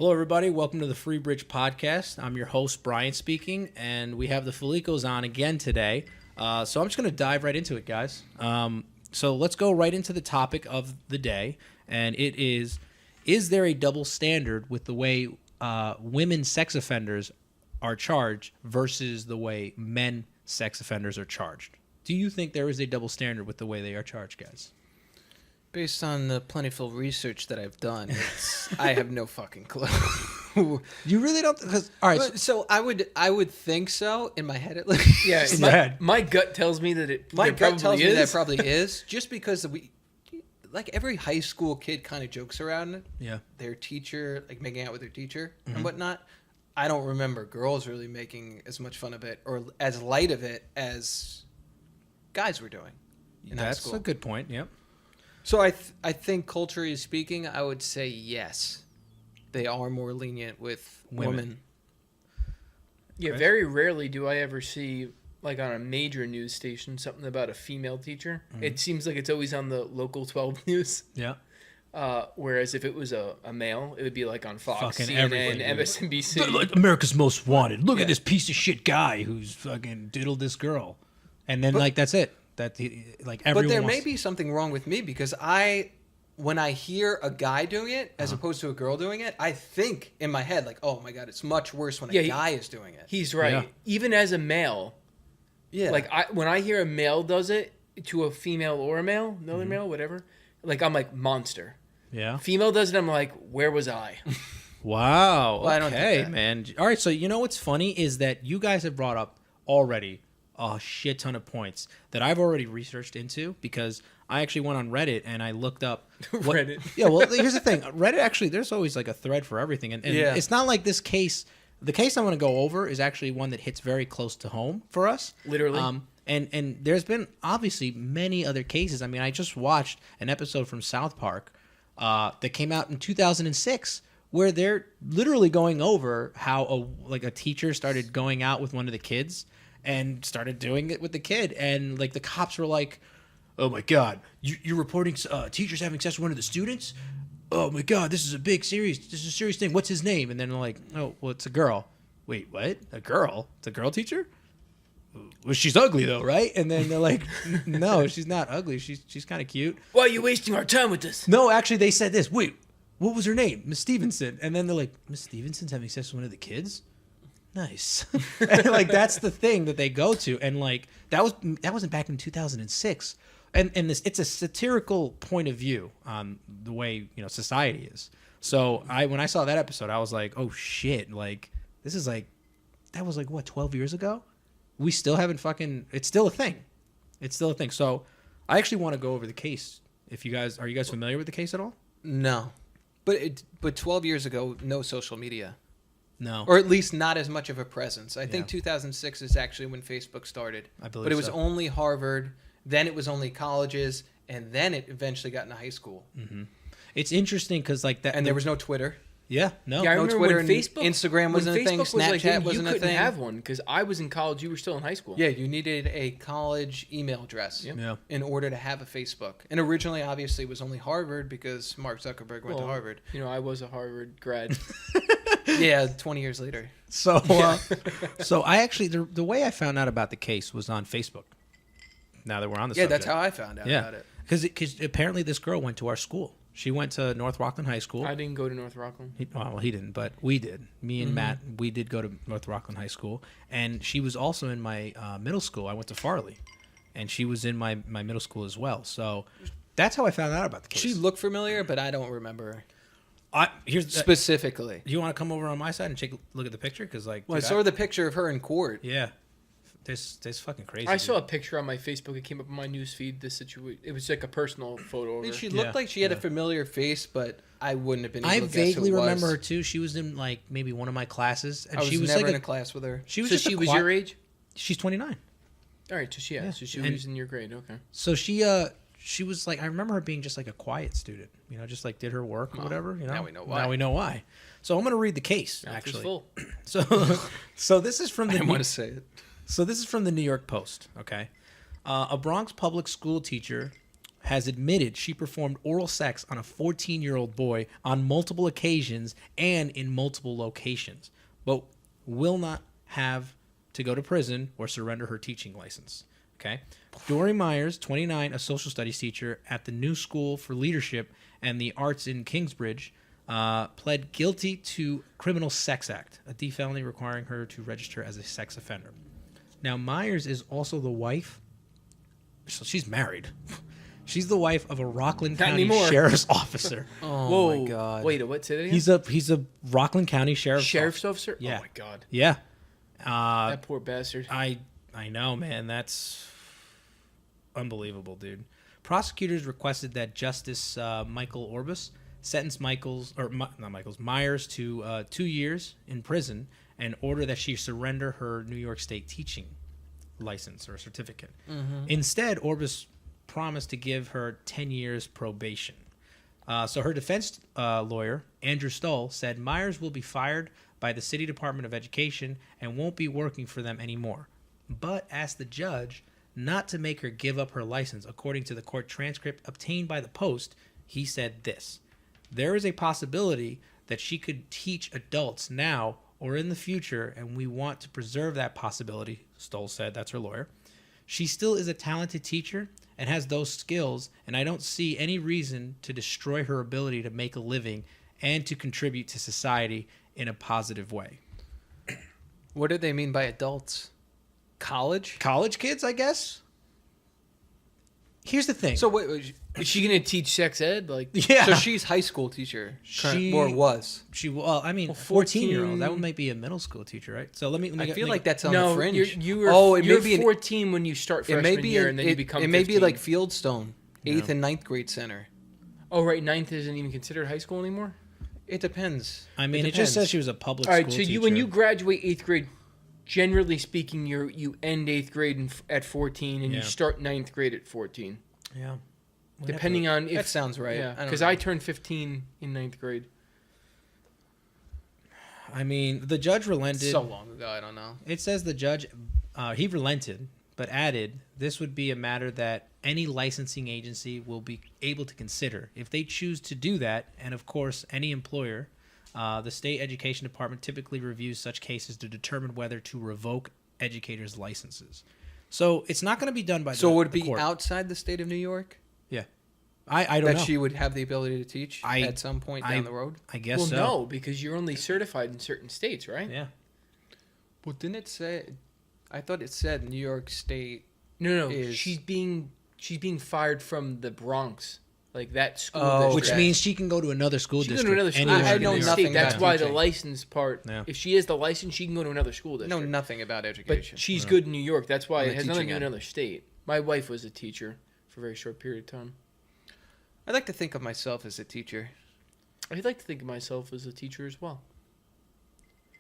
Hello, everybody. Welcome to the Free Bridge Podcast. I'm your host, Brian, speaking, and we have the Felicos on again today. So I'm just going to dive right into it, guys. So let's go right into the topic of the day, and it is there a double standard with the way women sex offenders are charged versus the way men sex offenders are charged? Do you think there is a double standard with the way they are charged, guys? Based on the plentiful research that I've done, I have no fucking clue. You really don't? All right. So I would think so in my head at least. Yeah, my gut tells me that it. My gut tells me that probably is. is just because like every high school kid kind of jokes around. Yeah. Their teacher, like making out with their teacher and whatnot. I don't remember girls really making as much fun of it or as light of it as guys were doing. That's a good point. Yep. So I think culturally speaking, I would say yes. They are more lenient with women. Yeah, very rarely do I ever see, like on a major news station, something about a female teacher. Mm-hmm. It seems like it's always on the local 12 news. Yeah. Whereas if it was a male, it would be like on Fox, fucking CNN, MSNBC. Like America's Most Wanted. Look at this piece of shit guy who's fucking diddled this girl. And then, that's it. Everyone but there may be something wrong with me because when I hear a guy doing it as opposed to a girl doing it, I think in my head like, oh my god, it's much worse when a guy is doing it. He's right. Yeah. Even as a male, like when I hear a male does it to a female or a male, another male, whatever, like I'm like monster. Yeah. Female does it, I'm like, where was I? Wow. Well, I don't okay, man. All right. So you know what's funny is that you guys have brought up already a shit ton of points that I've already researched into because I actually went on Reddit and I looked up Reddit. Yeah, well, here's the thing. Reddit actually, there's always like a thread for everything, and it's not like this case. The case I'm going to go over is actually one that hits very close to home for us, literally. And there's been obviously many other cases. I mean, I just watched an episode from South Park that came out in 2006. Where they're literally going over how a teacher started going out with one of the kids and started doing it with the kid, and like the cops were like, "Oh my god, you're reporting teachers having sex with one of the students? Oh my god, this is a serious thing. What's his name?" And then they're like, "Oh, well, it's a girl." Wait, what? A girl? It's a girl teacher? Well, she's ugly though, right? And then they're like, "No, she's not ugly. She's kind of cute." Why are you wasting our time with this? No, actually, they said this. Wait, what was her name? Miss Stevenson. And then they're like, Miss Stevenson's having sex with one of the kids? Nice. And like that's the thing that they go to, and like that wasn't back in 2006, and it's a satirical point of view on the way society is. So when I saw that episode, I was like, oh shit, like this is like that was like what 12 years ago. We still haven't it's still a thing. So I actually want to go over the case. Are you guys familiar with the case at all? No, but 12 years ago, no social media. No. Or at least not as much of a presence. I think 2006 is actually when Facebook started. I believe so. But it was only Harvard, then it was only colleges, and then it eventually got into high school. Mm-hmm. It's interesting because like that... And there was no Twitter. Yeah, no. Yeah, I no remember Twitter when Facebook... Instagram wasn't a thing, Snapchat wasn't a thing. You couldn't have one because I was in college, you were still in high school. Yeah, you needed a college email address in order to have a Facebook. And originally, obviously, it was only Harvard because Mark Zuckerberg went to Harvard. I was a Harvard grad. Yeah, 20 years later. So, so I actually the way I found out about the case was on Facebook. Now that we're on the subject. That's how I found out about it. Because apparently this girl went to our school. She went to North Rockland High School. I didn't go to North Rockland. He didn't, but we did. Me and Matt, we did go to North Rockland High School, and she was also in my middle school. I went to Farley, and she was in my middle school as well. So that's how I found out about the case. She looked familiar, but I don't remember. Here's specifically. You want to come over on my side and take a look at the picture? Because I saw the picture of her in court. Yeah. This fucking crazy. I saw a picture on my Facebook. It came up on my news feed. This situation. It was like a personal photo of her. She looked like she had a familiar face, but I wouldn't have been able to guess vaguely who it was. remember her too. She was in like maybe one of my classes, and she was never like in a class with her. She was she was your age? She's 29. All right, so she was in your grade. Okay. So she was like, I remember her being just like a quiet student, just like did her work or whatever. Now we know why. So I'm going to read the case. Mouth actually. is full. So this is from the. I want to say it. So this is from the New York Post. Okay, a Bronx public school teacher has admitted she performed oral sex on a 14-year-old boy on multiple occasions and in multiple locations, but will not have to go to prison or surrender her teaching license. Okay. Dori Meyers, 29, a social studies teacher at the New School for Leadership and the Arts in Kingsbridge, pled guilty to Criminal Sex Act, a D felony requiring her to register as a sex offender. Now, Myers is also the wife, so she's married. She's the wife of a Rockland County sheriff's officer. Oh my God! Wait, what? Say that again? He's a Rockland County sheriff's officer. Yeah. Oh my God. Yeah. That poor bastard. I know, man. That's unbelievable, dude. Prosecutors requested that Justice Michael Orbis sentence Myers to 2 years in prison and order that she surrender her New York State teaching license or certificate. Mm-hmm. Instead, Orbis promised to give her 10 years probation. So her defense lawyer, Andrew Stoll, said Myers will be fired by the City Department of Education and won't be working for them anymore, but asked the judge not to make her give up her license. According to the court transcript obtained by the Post, he said this: "There is a possibility that she could teach adults now or in the future, and we want to preserve that possibility," Stoll said. That's her lawyer. "She still is a talented teacher and has those skills, and I don't see any reason to destroy her ability to make a living and to contribute to society in a positive way." What do they mean by adults? College kids, I guess. Here's the thing. So wait, is she gonna teach sex ed? Like, yeah. So she's high school teacher, or was. Well, I mean, 14-year-old. That might be a middle school teacher, right? So let me. I feel like that's on the fringe. You're 14 when you start freshman year, and then you become. It 15. may be like Fieldstone, 8th and 9th grade center. Oh, right, 9th isn't even considered high school anymore. It depends. I mean, it just says she was a public school teacher. All right, so when you graduate 8th grade, generally speaking, you end 8th grade at 14, and you start 9th grade at 14. Yeah. Depending on if... That sounds right. Yeah, because I turned 15 in 9th grade. I mean, the judge relented. So long ago, I don't know. It says the judge, he relented, but added, this would be a matter that any licensing agency will be able to consider. If they choose to do that, and of course, any employer, the state education department typically reviews such cases to determine whether to revoke educators' licenses. So it's not going to be done by the court. So would it be outside the state of New York? Yeah. I don't know. That she would have the ability to teach at some point down the road? I guess so. Well, no, because you're only certified in certain states, right? Yeah. Well, didn't it say... I thought it said New York State... No. She's being fired from the Bronx. Like that school district. Which means she can go to another school district. She can go to another school I know nothing about That's why the teaching. license part... Yeah. If she has the license, she can go to another school district. Know nothing about education. But she's good in New York. That's why it has nothing to do with another state. My wife was a teacher for a very short period of time. I like to think of myself as a teacher. I'd like to think of myself as a teacher as well.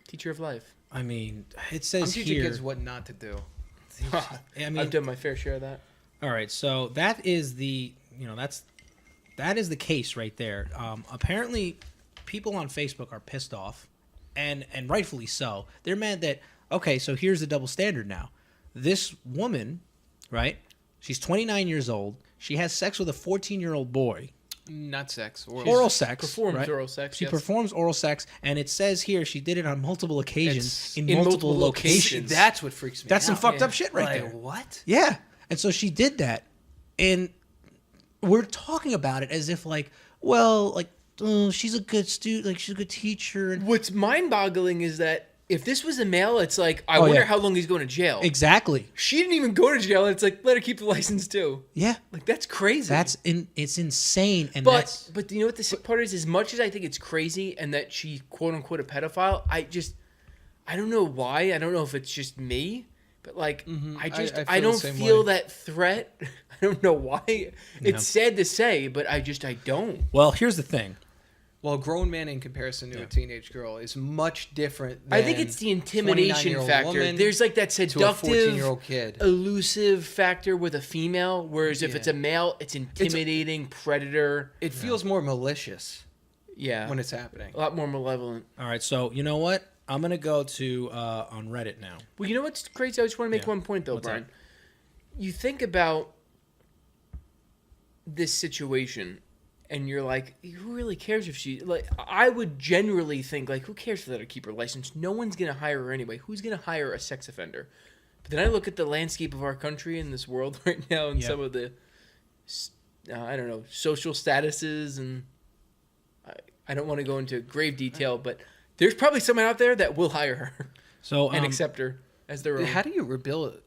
Teacher of life. I mean, it says I'm teaching here... kids what not to do. I mean, I've done my fair share of that. All right, so that is the... that is the case right there. Apparently, people on Facebook are pissed off, and rightfully so. They're mad that, okay, so here's the double standard now. This woman, right, she's 29 years old. She has sex with a 14-year-old boy. Not sex. Oral sex. Performs oral sex, She performs oral sex, and it says here she did it on multiple occasions in multiple locations. That's what freaks me out. That's some fucked up shit right there. What? Yeah. And so she did that, and we're talking about it as if she's a good student, like she's a good teacher. What's mind-boggling is that if this was a male, it's like, I wonder how long he's going to jail. Exactly. She didn't even go to jail, and it's like, let her keep the license too. Yeah. Like, that's crazy. It's insane. And but you know what the sick part is? As much as I think it's crazy and that she, quote-unquote, a pedophile, I don't know why. I don't know if it's just me. But, like, I don't feel that threat. I don't know why. It's sad to say, but I don't. Well, here's the thing. Well, a grown man in comparison to a teenage girl is much different than I think it's the intimidation factor. There's, like, that seductive, 14-year-old kid. Elusive factor with a female, whereas if it's a male, it's intimidating, predator. It feels more malicious when it's happening. A lot more malevolent. All right, so you know what? I'm going to go to on Reddit now. Well, you know what's crazy? I just want to make one point, though, Brian. You think about this situation and you're like, who really cares if she, like, I would generally think, like, who cares if they let her keep her license? No one's going to hire her anyway. Who's going to hire a sex offender? But then I look at the landscape of our country and this world right now and some of the, I don't know, social statuses, and I don't want to go into grave detail, but there's probably someone out there that will hire her and accept her as their own. How do you rehabilitate?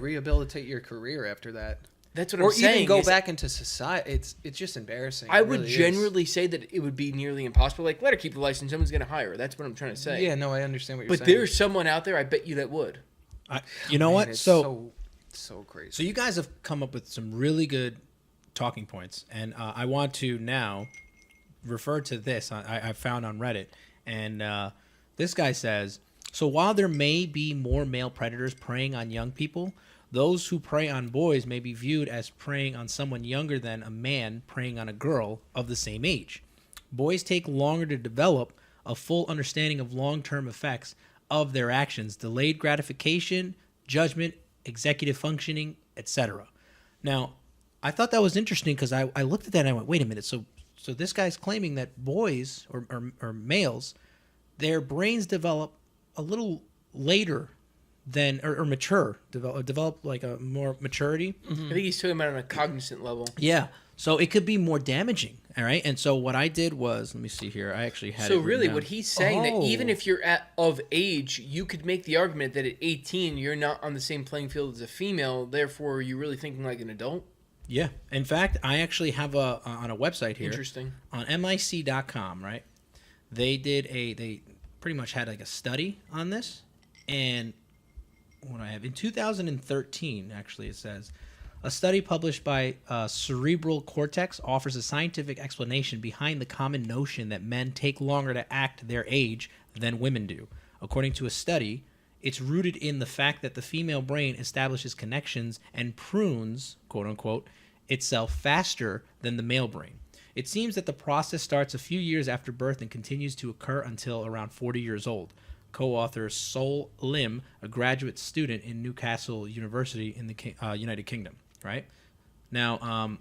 Rehabilitate your career after that. That's what I'm saying. Or even go back into society. It's just embarrassing. I would generally say that it would be nearly impossible. Like, let her keep the license. Someone's going to hire her. That's what I'm trying to say. Yeah, no, I understand what you're saying. But there's someone out there, I bet you, that would. You know what? It's so crazy. So you guys have come up with some really good talking points, and I want to now refer to this. I found on Reddit, and this guy says, so while there may be more male predators preying on young people, those who prey on boys may be viewed as preying on someone younger than a man preying on a girl of the same age. Boys take longer to develop a full understanding of long-term effects of their actions, delayed gratification, judgment, executive functioning, etc. Now, I thought that was interesting because I looked at that and I went, wait a minute, so this guy's claiming that boys or males, their brains develop a little later than or mature, develop like a more maturity. Mm-hmm. I think he's talking about on a cognizant level. Yeah, so it could be more damaging. All right, and so what I did was, let me see here. I actually had. So really, what he's saying that even if you're of age, you could make the argument that at 18 you're not on the same playing field as a female. Therefore, you're really thinking like an adult. Yeah. In fact, I actually have on a website here. Interesting. On mic.com, right? They pretty much had like a study on this, and what I have in 2013, actually, it says a study published by Cerebral Cortex offers a scientific explanation behind the common notion that men take longer to act their age than women do. According to a study, it's rooted in the fact that the female brain establishes connections and prunes, quote unquote, itself faster than the male brain. It seems that the process starts a few years after birth and continues to occur until around 40 years old. Co-author Sol Lim, a graduate student in Newcastle University in the United Kingdom, right? Now,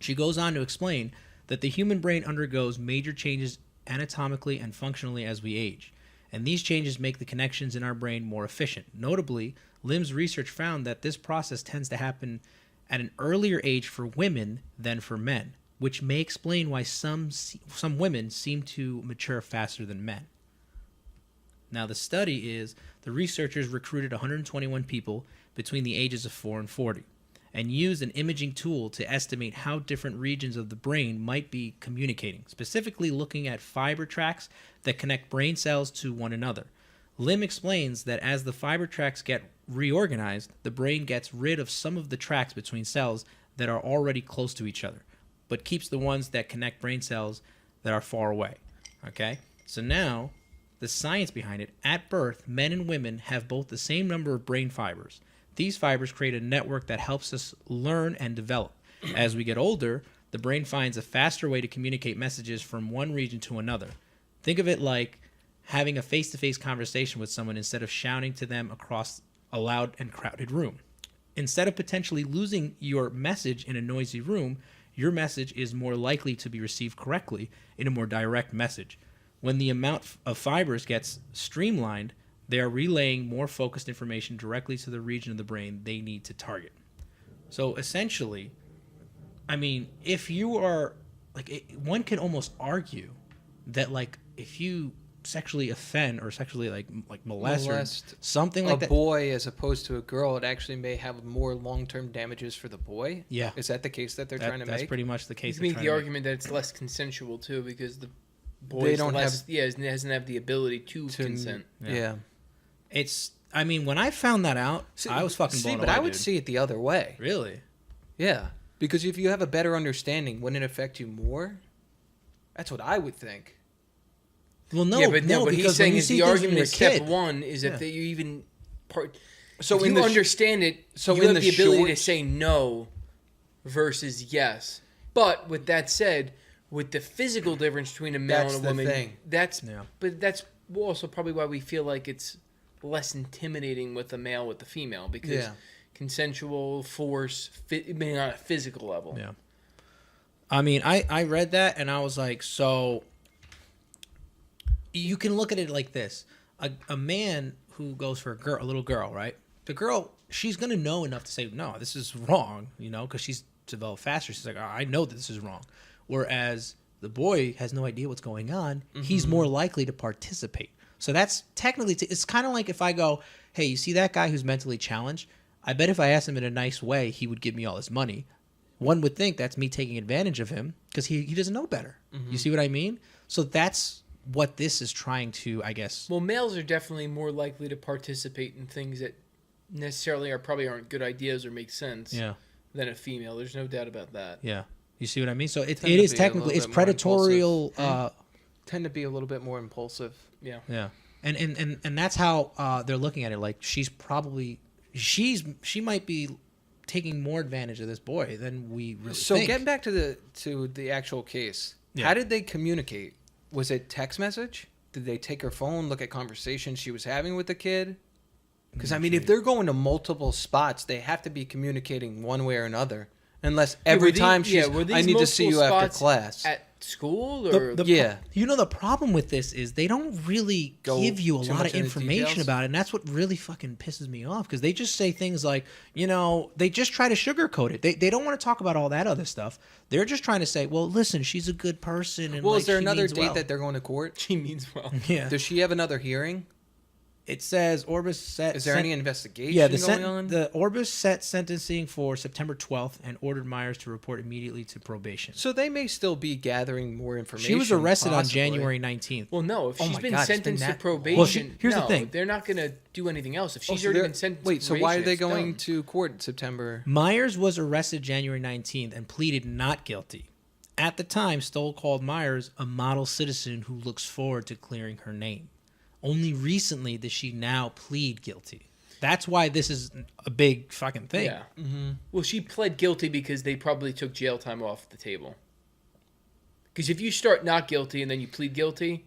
she goes on to explain that the human brain undergoes major changes anatomically and functionally as we age, and these changes make the connections in our brain more efficient. Notably, Lim's research found that this process tends to happen at an earlier age for women than for men, which may explain why some women seem to mature faster than men. Now, the study is the researchers recruited 121 people between the ages of 4 and 40 and used an imaging tool to estimate how different regions of the brain might be communicating, specifically looking at fiber tracts that connect brain cells to one another. Lim explains that as the fiber tracts get reorganized, the brain gets rid of some of the tracts between cells that are already close to each other, but keeps the ones that connect brain cells that are far away. Okay? So now, the science behind it, at birth, men and women have both the same number of brain fibers. These fibers create a network that helps us learn and develop. As we get older, the brain finds a faster way to communicate messages from one region to another. Think of it like having a face-to-face conversation with someone instead of shouting to them across a loud and crowded room. Instead of potentially losing your message in a noisy room, your message is more likely to be received correctly in a more direct message. When the amount of fibers gets streamlined, they are relaying more focused information directly to the region of the brain they need to target. So essentially, I mean, if you are, one can almost argue that, if you sexually offend or sexually, molest or something like that. A boy as opposed to a girl, it actually may have more long-term damages for the boy? Yeah. Is that the case that they're trying to make? That's pretty much the case. You make the argument that it's less consensual, too, because the boy doesn't have the ability to consent. Yeah. When I found that out, I was fucking blown away, I would see it the other way. Really? Yeah. Because if you have a better understanding, wouldn't it affect you more? That's what I would think. Well, no, what he's saying is the argument is step one is that you even part. So if you understand it, so you have the ability to say no versus yes. But with that said, with the physical difference between a male and a woman, that's also probably why we feel like it's less intimidating with a male with the female, because consensual force, maybe on a physical level. Yeah. I mean, I read that and I was like, so you can look at it like this. A man who goes for a little girl, right? The girl, she's going to know enough to say, no, this is wrong, because she's developed faster. She's like, I know this is wrong. Whereas the boy has no idea what's going on. Mm-hmm. He's more likely to participate. So that's technically, it's kind of like if I go, hey, you see that guy who's mentally challenged? I bet if I asked him in a nice way, he would give me all his money. One would think that's me taking advantage of him because he doesn't know better. Mm-hmm. You see what I mean? So that's what this is trying to, I guess. Well, males are definitely more likely to participate in things that necessarily probably aren't good ideas or make sense than a female. There's no doubt about that. Yeah. You see what I mean? So it is technically, it's predatorial. Tend to be a little bit more impulsive. Yeah. Yeah. And that's how they're looking at it. Like she might be taking more advantage of this boy than we really think. So getting back to the actual case, how did they communicate? Was it text message? Did they take her phone, look at conversations she was having with the kid? Because, I mean, if they're going to multiple spots, they have to be communicating one way or another. Unless every time she's, I need to see you after class. At school? Or the problem with this is they don't really give you a lot of information about it. And that's what really fucking pisses me off. Because they just say things like, they just try to sugarcoat it. They don't want to talk about all that other stuff. They're just trying to say, well, listen, she's a good person. And is there another date that they're going to court? She means well. Yeah. Does she have another hearing? It says Orbis set... Is there any investigation going on? The Orbis set sentencing for September 12th and ordered Meyers to report immediately to probation. So they may still be gathering more information. She was arrested on January 19th. Well, no. If she's been sentenced to probation... Well, here's the thing. They're not going to do anything else. If she's already been sentenced to probation, so why are they going to court in September? Myers was arrested January 19th and pleaded not guilty. At the time, Stoll called Myers a model citizen who looks forward to clearing her name. Only recently does she now plead guilty. That's why this is a big fucking thing. Yeah. Mm-hmm. Well, she pled guilty because they probably took jail time off the table. Because if you start not guilty and then you plead guilty,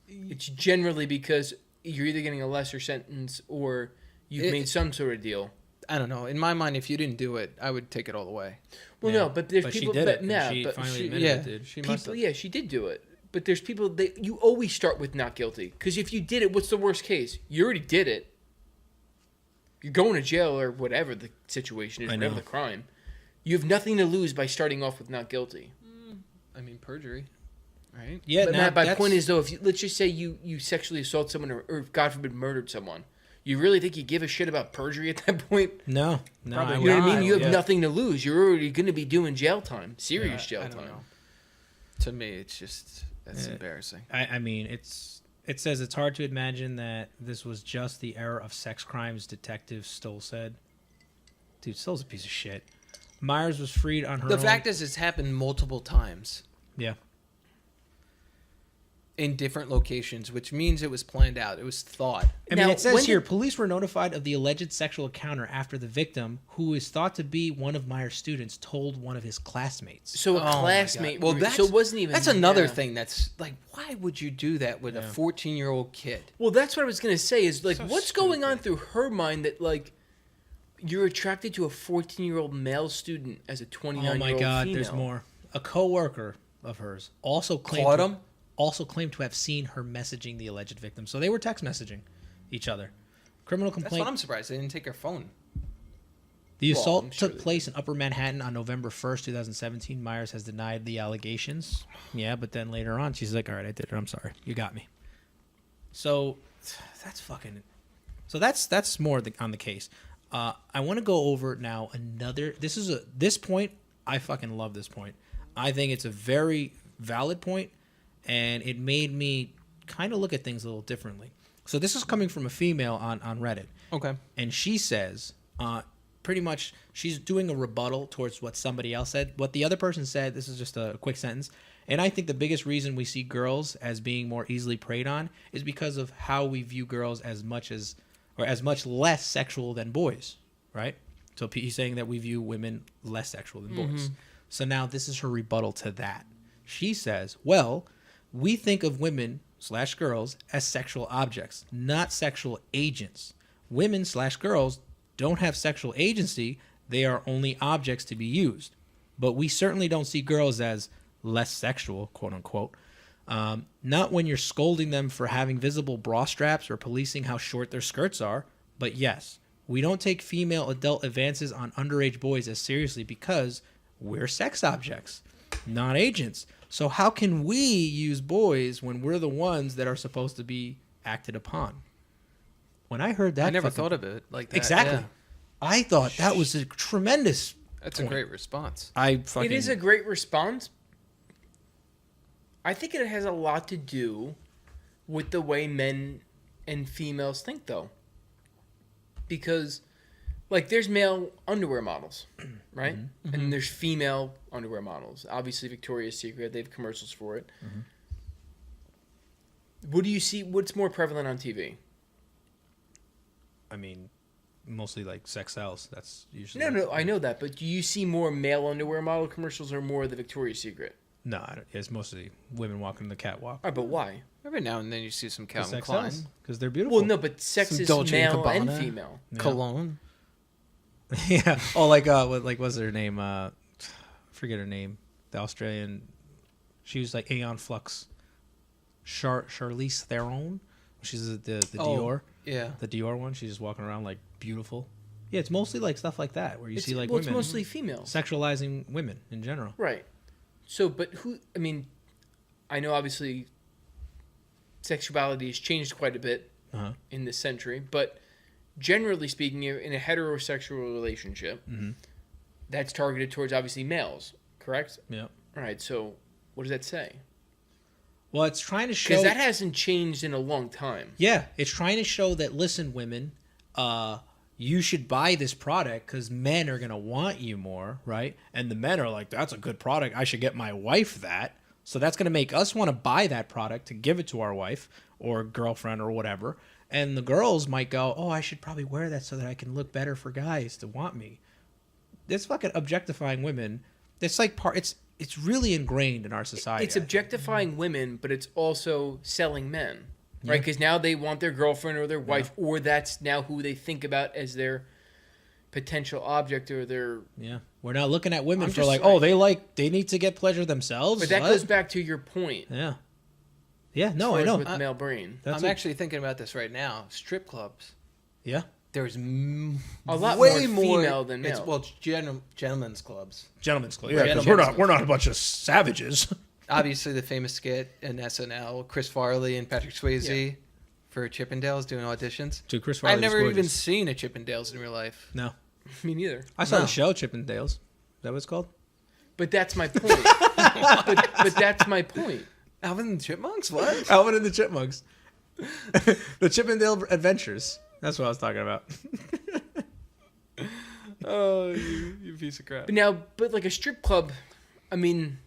it's generally because you're either getting a lesser sentence or you've made some sort of deal. I don't know. In my mind, if you didn't do it, I would take it all the way. Well, no, but there's people... She did it. No, she but finally admitted it. She must have. Yeah, she did do it. But there's people that you always start with not guilty. Because if you did it, what's the worst case? You already did it. You're going to jail or whatever the situation is, whatever the crime. You have nothing to lose by starting off with not guilty. I mean, perjury, right? Yeah, but my point is, though, let's just say you sexually assault someone or, God forbid, murdered someone. You really think you give a shit about perjury at that point? No. You know what I mean? You have nothing to lose. You're already going to be doing jail time, serious jail time. Know. To me, it's just... That's embarrassing. I mean, it says it's hard to imagine that this was just the era of sex crimes, Detective Stoll said. Dude, Stoll's a piece of shit. Myers was freed on her own. The fact is, it's happened multiple times. Yeah. In different locations, which means it was planned out. It was thought. I mean, it says here, police were notified of the alleged sexual encounter after the victim, who is thought to be one of Myers' students, told one of his classmates. So a classmate... Well, so it wasn't even... That's another thing that's... Like, why would you do that with a 14-year-old kid? Well, that's what I was going to say, is, like, what's going on through her mind that, like, you're attracted to a 14-year-old male student as a 29-year-old female? Oh, my God, there's more. A co-worker of hers also claimed... Caught him? Also claimed to have seen her messaging the alleged victim. So they were text messaging each other. Criminal complaint. That's what I'm surprised. They didn't take her phone. The assault took place in Upper Manhattan on November 1st, 2017. Myers has denied the allegations. Yeah, but then later on, she's like, all right, I did it. I'm sorry. You got me. So that's fucking... So that's more on the case. I want to go over now another... This point, I fucking love this point. I think it's a very valid point. And it made me kind of look at things a little differently. So this is coming from a female on Reddit. Okay. And she says, pretty much, she's doing a rebuttal towards what somebody else said. What the other person said, this is just a quick sentence. And I think the biggest reason we see girls as being more easily preyed on is because of how we view girls as much less sexual than boys, right? So he's saying that we view women less sexual than boys. So now this is her rebuttal to that. She says, well... We think of women/girls as sexual objects, not sexual agents. Women/girls don't have sexual agency, they are only objects to be used. But we certainly don't see girls as less sexual, quote unquote. Not when you're scolding them for having visible bra straps or policing how short their skirts are. But yes, we don't take female adult advances on underage boys as seriously because we're sex objects, not agents. So how can we use boys when we're the ones that are supposed to be acted upon? When I heard that, I never thought of it like that. Exactly. Yeah. I thought that was a tremendous. That's point. A great response. It is a great response. I think it has a lot to do with the way men and females think, though. Because, like, there's male underwear models, right? Mm-hmm. And there's female underwear models. Obviously, Victoria's Secret, they have commercials for it. Mm-hmm. What do you see? What's more prevalent on TV? I mean, mostly like sex sells. That's usually no. I know that, but do you see more male underwear model commercials or more of the Victoria's Secret? No, it's mostly women walking the catwalk. All right, but why? Every now and then you see some Calvin Klein because they're beautiful. Well, no, but sex is male and female. Yeah. Cologne. Yeah. Oh, like what's her name? Forget her name. The Australian. She was like Aeon Flux. Charlize Theron. She's the Dior. Yeah. The Dior one. She's just walking around like beautiful. Yeah, it's mostly like stuff like that where you see like women. It's mostly females sexualizing women in general. Right. So, but who? I mean, I know obviously sexuality has changed quite a bit in this century, but generally speaking, in a heterosexual relationship, that's targeted towards obviously males, correct? Yeah. All right. So, what does that say? Well, it's trying to show because that hasn't changed in a long time. Yeah, it's trying to show that listen, women, you should buy this product because men are gonna want you more, right? And the men are like, that's a good product. I should get my wife that. So that's gonna make us want to buy that product to give it to our wife or girlfriend or whatever. And the girls might go, oh, I should probably wear that so that I can look better for guys to want me. It's fucking objectifying women. It's like it's really ingrained in our society. It's objectifying women, but it's also selling men, right? Because now they want their girlfriend or their wife, or that's now who they think about as their potential object or their... Yeah. We're not looking at women for like, oh, they need to get pleasure themselves. But that goes back to your point. Yeah. Yeah, no, I know. With the male brain. I'm actually thinking about this right now. Strip clubs. Yeah. There's a lot way more female than male. It's gentlemen's clubs. Gentlemen's clubs. Yeah, because we're not a bunch of savages. Obviously, the famous skit in SNL, Chris Farley and Patrick Swayze for Chippendales doing auditions. Dude, Chris Farley. I've never even seen a Chippendales in real life. No, me neither. I saw the show Chippendales. Is that what it's called? But that's my point. but that's my point. Alvin and the Chipmunks? What? Alvin and the Chipmunks. The Chippendale Adventures. That's what I was talking about. Oh, you piece of crap. But like a strip club, I mean,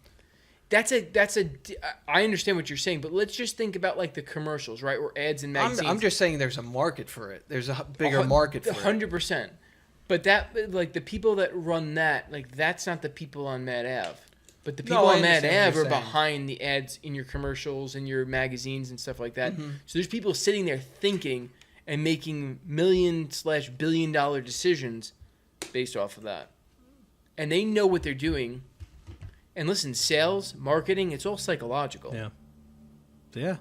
I understand what you're saying, but let's just think about like the commercials, right? Or ads in magazines. I'm just saying there's a market for it. There's a bigger market for 100%. it. But that, like the people that run that, like that's not the people on Mad Ave. But the people on Mad Ave are behind the ads in your commercials and your magazines and stuff like that. Mm-hmm. So there's people sitting there thinking and making $million/billion decisions based off of that. And they know what they're doing. And listen, sales, marketing, it's all psychological. Yeah. Yeah.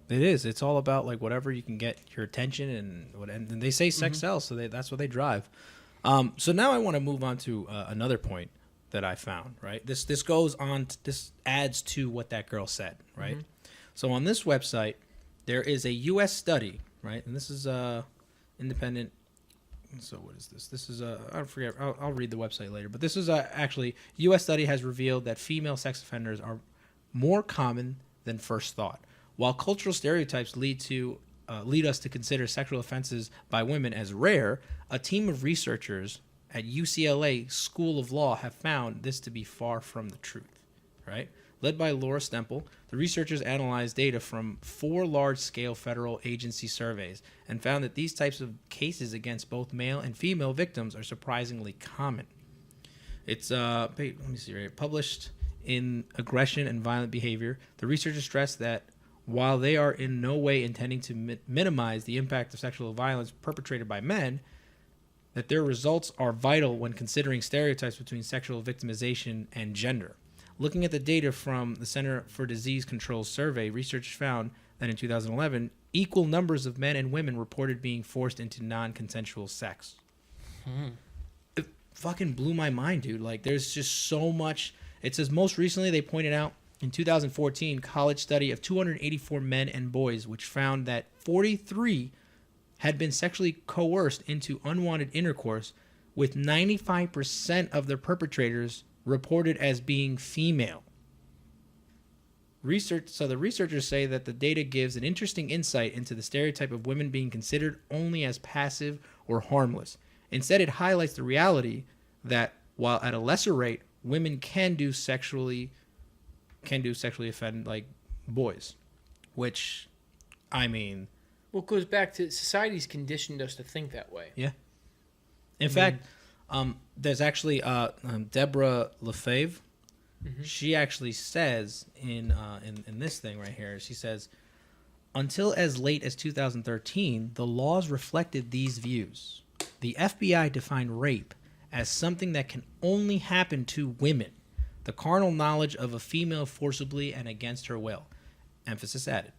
It is. It's all about like whatever you can get your attention and they say sex sells, so that's what they drive. So now I want to move on to another point that I found, right? This goes on, this adds to what that girl said, right? Mm-hmm. So on this website, there is a U.S. study, right? And this is independent. So what is this? This is I forget. I'll read the website later. But this is actually U.S. study has revealed that female sex offenders are more common than first thought. While cultural stereotypes lead us to consider sexual offenses by women as rare, a team of researchers at UCLA School of Law have found this to be far from the truth, right? Led by Laura Stemple, the researchers analyzed data from 4 large-scale federal agency surveys and found that these types of cases against both male and female victims are surprisingly common. It's published in Aggression and Violent Behavior. The researchers stress that while they are in no way intending to minimize the impact of sexual violence perpetrated by men, that their results are vital when considering stereotypes between sexual victimization and gender. Looking at the data from the Center for Disease Control's survey, researchers found that in 2011, equal numbers of men and women reported being forced into non-consensual sex. It fucking blew my mind, dude. Like, there's just so much. It says most recently they pointed out in 2014, college study of 284 men and boys, which found that 43 had been sexually coerced into unwanted intercourse, with 95% of the perpetrators reported as being female. So the researchers say that the data gives an interesting insight into the stereotype of women being considered only as passive or harmless. Instead, it highlights the reality that while at a lesser rate, women can sexually offend like boys, which, I mean, well, it goes back to society's conditioned us to think that way. Yeah. In fact, there's actually Deborah Lefebvre. Mm-hmm. She actually says in this thing right here, she says, until as late as 2013, the laws reflected these views. The FBI defined rape as something that can only happen to women, the carnal knowledge of a female forcibly and against her will. Emphasis added.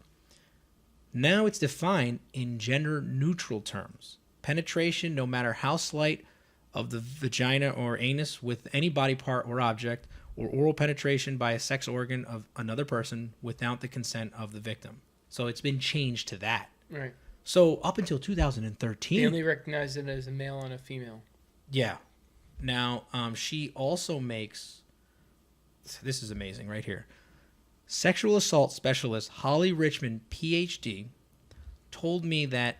Now it's defined in gender-neutral terms. Penetration, no matter how slight, of the vagina or anus with any body part or object, or oral penetration by a sex organ of another person without the consent of the victim. So it's been changed to that. Right. So up until 2013... They only recognize it as a male and a female. Yeah. Now, she also makes... This is amazing right here. Sexual assault specialist Holly Richmond, PhD, told me that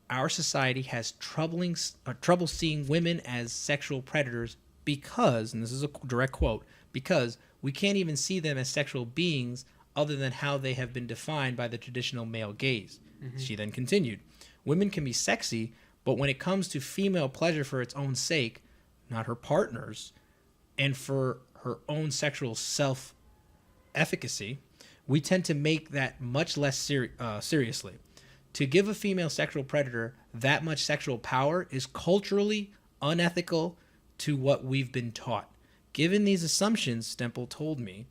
our society has trouble seeing women as sexual predators because, and this is a direct quote, because we can't even see them as sexual beings other than how they have been defined by the traditional male gaze. Mm-hmm. She then continued, women can be sexy, but when it comes to female pleasure for its own sake, not her partner's, and for her own sexual self-efficacy, we tend to make that much less seriously. To give a female sexual predator that much sexual power is culturally unethical to what we've been taught. Given these assumptions, Stemple told me,